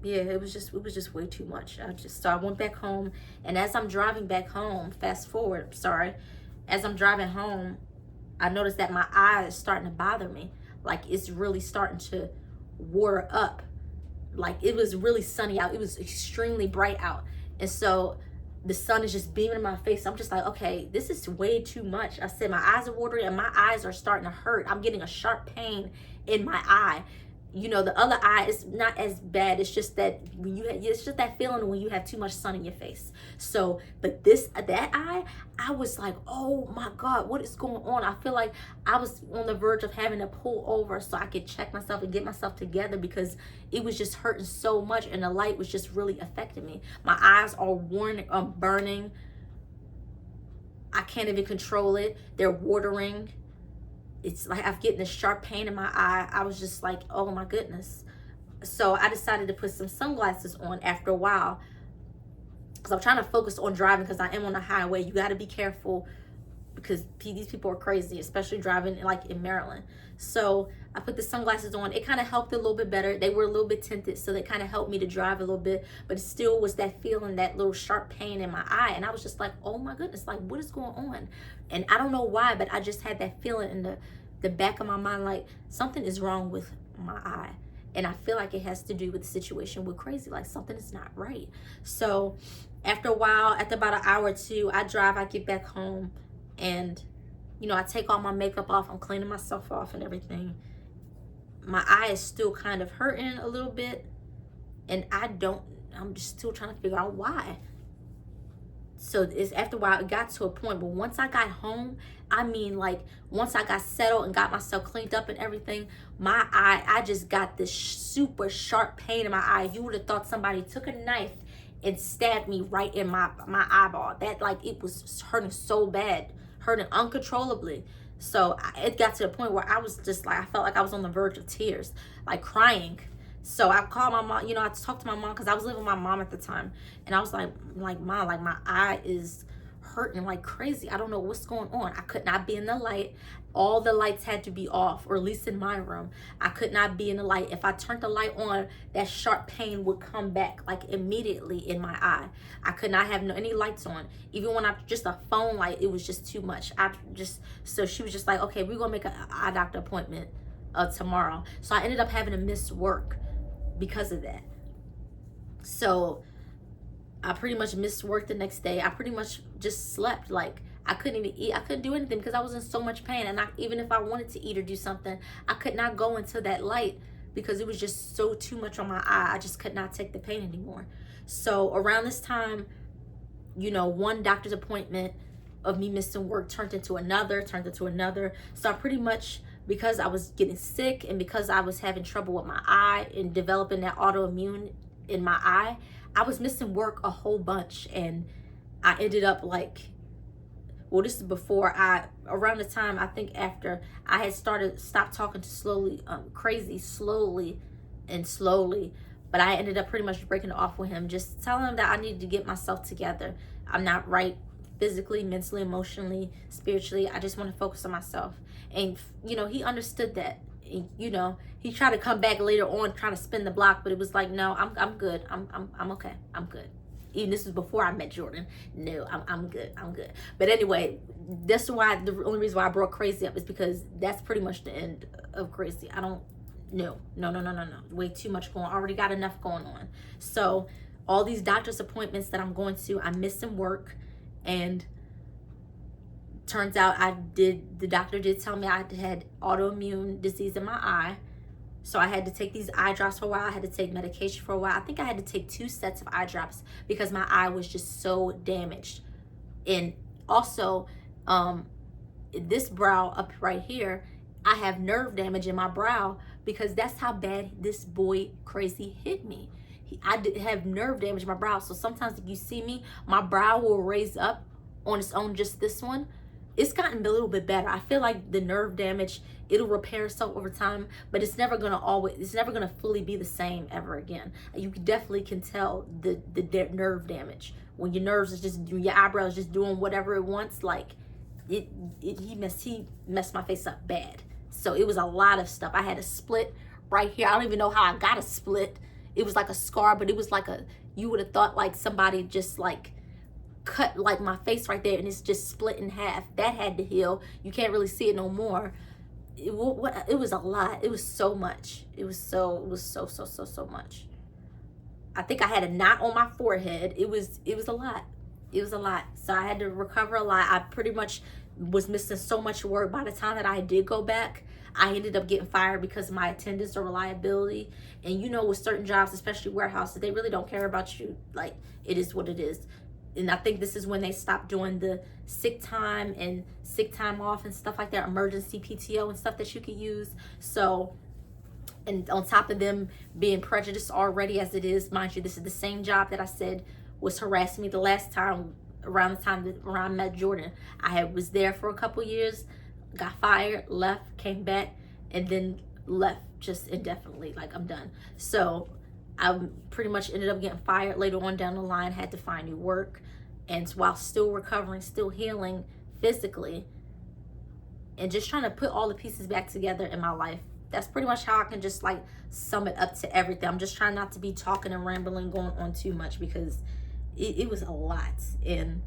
yeah, it was just way too much. So I went back home, and as I'm driving back home, as I'm driving home, I noticed that my eye is starting to bother me. Like it's really starting to water up. Like it was really sunny out. It was extremely bright out. And so the sun is just beaming in my face. I'm just like, okay, this is way too much. I said, my eyes are watering and my eyes are starting to hurt. I'm getting a sharp pain in my eye. You know, the other eye is not as bad. It's just that it's just that feeling when you have too much sun in your face. So, but that eye, I was like, oh my God, what is going on? I feel like I was on the verge of having to pull over so I could check myself and get myself together because it was just hurting so much and the light was just really affecting me. My eyes are burning. I can't even control it. They're watering. It's like I'm getting a sharp pain in my eye. I was just like, oh my goodness. So I decided to put some sunglasses on after a while because I'm trying to focus on driving because I am on the highway. You got to be careful because these people are crazy, especially driving like in Maryland. So I put the sunglasses on. It kind of helped a little bit better. They were a little bit tinted, so they kind of helped me to drive a little bit, but it still was that feeling, that little sharp pain in my eye. And I was just like, oh my goodness, like what is going on? And I don't know why, but I just had that feeling in the back of my mind, like something is wrong with my eye. And I feel like it has to do with the situation with Crazy, like something is not right. So after a while, after about an hour or two, I get back home, and you know, I take all my makeup off, I'm cleaning myself off and everything. My eye is still kind of hurting a little bit, and I'm just still trying to figure out why. So it's after a while, it got to a point, but once I got home, I mean, like once I got settled and got myself cleaned up and everything, my eye, I just got this super sharp pain in my eye. You would have thought somebody took a knife and stabbed me right in my eyeball. That, like, it was hurting so bad, hurting uncontrollably. So it got to a point where I was just like, I felt like I was on the verge of tears, like crying. So I called my mom, you know, I talked to my mom because I was living with my mom at the time. And I was like, Mom, like my eye is hurting like crazy. I don't know what's going on. I could not be in the light. All the lights had to be off, or at least in my room. I could not be in the light. If I turned the light on, that sharp pain would come back like immediately in my eye. I could not have any lights on. Even when just a phone light, it was just too much. So she was just like, okay, we're gonna make an eye doctor appointment tomorrow. So I ended up having to miss work because of that. So I pretty much missed work the next day. I pretty much just slept. Like I couldn't even eat. I couldn't do anything because I was in so much pain. And even if I wanted to eat or do something, I could not go into that light because it was just so too much on my eye. I just could not take the pain anymore. So around this time, you know, one doctor's appointment of me missing work turned into another. So I pretty much because I was getting sick and because I was having trouble with my eye and developing that autoimmune in my eye, I was missing work a whole bunch. And I ended up like, well, this is before around the time, I think after I had stopped talking to Crazy slowly and slowly. But I ended up pretty much breaking it off with him, just telling him that I needed to get myself together. I'm not right physically, mentally, emotionally, spiritually. I just want to focus on myself. And, you know, he understood that. And, you know, he tried to come back later on, trying to spin the block, but it was like, no, I'm good. I'm okay. I'm good. Even this was before I met Jordan. No, I'm good. I'm good. But anyway, that's why, the only reason why I brought Crazy up is because that's pretty much the end of Crazy. I don't, no. Way too much going on. I already got enough going on. So all these doctor's appointments that I'm going to, I'm missing work. And turns out the doctor did tell me I had autoimmune disease in my eye. So I had to take these eye drops for a while. I had to take medication for a while. I think I had to take 2 sets of eye drops because my eye was just so damaged. And also, this brow up right here, I have nerve damage in my brow because that's how bad this boy Crazy hit me. I did have nerve damage in my brow. So sometimes if you see me, my brow will raise up on its own, just this one. It's gotten a little bit better. I feel like the nerve damage, it'll repair itself over time, but it's never gonna fully be the same ever again. You definitely can tell the nerve damage when your eyebrow is just doing whatever it wants. Like he messed my face up bad. So it was a lot of stuff. I had a split right here. I don't even know how I got a split. It was like a scar, but it was like you would have thought like somebody just like cut like my face right there, and it's just split in half. That had to heal. You can't really see it no more. It was a lot. It was so much. It was so much. I think I had a knot on my forehead. It was a lot. It was a lot. So I had to recover a lot. I pretty much was missing so much work. By the time that I did go back, I ended up getting fired because of my attendance or reliability. And you know, with certain jobs, especially warehouses, they really don't care about you. Like, it is what it is. And I think this is when they stopped doing the sick time and sick time off and stuff like that, emergency PTO and stuff that you could use. So, and on top of them being prejudiced already as it is, mind you, this is the same job that I said was harassing me the last time, around the time that I met Jordan. I was there for a couple years, got fired, left, came back, and then left just indefinitely. Like, I'm done. So I pretty much ended up getting fired later on down the line, had to find new work. And while still recovering, still healing physically, and just trying to put all the pieces back together in my life. That's pretty much how I can just like sum it up to everything. I'm just trying not to be talking and rambling, going on too much, because it was a lot. And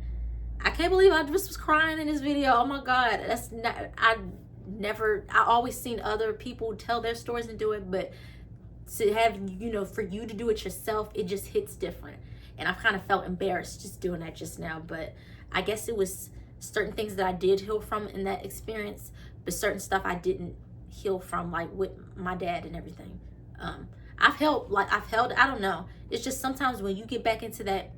I can't believe I just was crying in this video. Oh my God. That's not, I always seen other people tell their stories and do it, but to have, you know, for you to do it yourself, it just hits different. And I've kind of felt embarrassed just doing that just now, but I guess it was certain things that I did heal from in that experience, but certain stuff I didn't heal from, like with my dad and everything. I've held, I don't know. It's just sometimes when you get back into that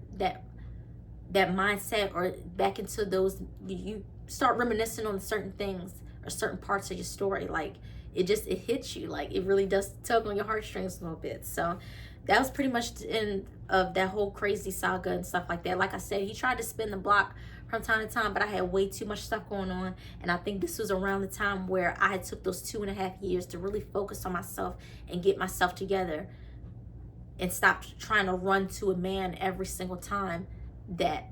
mindset, or back into those, you start reminiscing on certain things or certain parts of your story, like it hits you, like it really does tug on your heartstrings a little bit. So that was pretty much the end of that whole Crazy saga and stuff like that. Like I said, he tried to spin the block from time to time, but I had way too much stuff going on. And I think this was around the time where I had took those 2.5 years to really focus on myself and get myself together, and stop trying to run to a man every single time that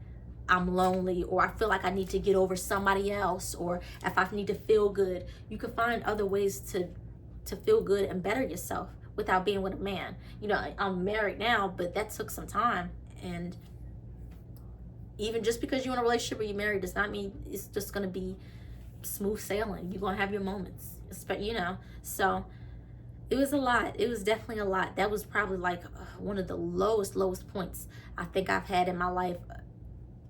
I'm lonely, or I feel like I need to get over somebody else, or if I need to feel good. You can find other ways to feel good and better yourself without being with a man. You know, I'm married now, but that took some time. And even just because you're in a relationship or you're married does not mean it's just going to be smooth sailing. You're going to have your moments, you know. So it was a lot. It was definitely a lot. That was probably like one of the lowest points I think I've had in my life,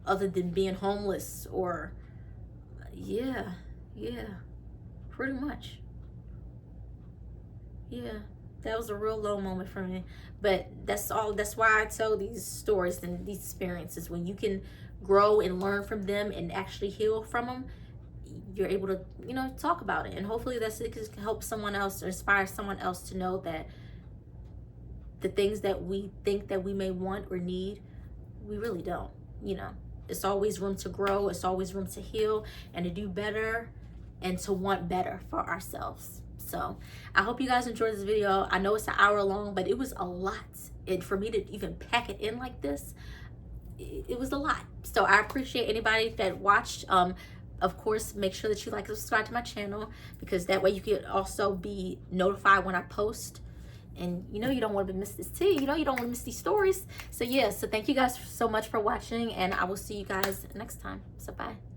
other than being homeless, or yeah, pretty much. Yeah, that was a real low moment for me. But that's why I tell these stories and these experiences. When you can grow and learn from them and actually heal from them, you're able to, you know, talk about it. And hopefully it can help someone else or inspire someone else to know that the things that we think that we may want or need, we really don't. You know, it's always room to grow. It's always room to heal and to do better and to want better for ourselves. So I hope you guys enjoyed this video. I know it's an hour long, but it was a lot. And for me to even pack it in like this, it was a lot. So I appreciate anybody that watched. Of course, make sure that you like and subscribe to my channel, because that way you can also be notified when I post. And you know you don't want to miss this tea. You know you don't want to miss these stories. So yeah, so thank you guys so much for watching, and I will see you guys next time. So bye.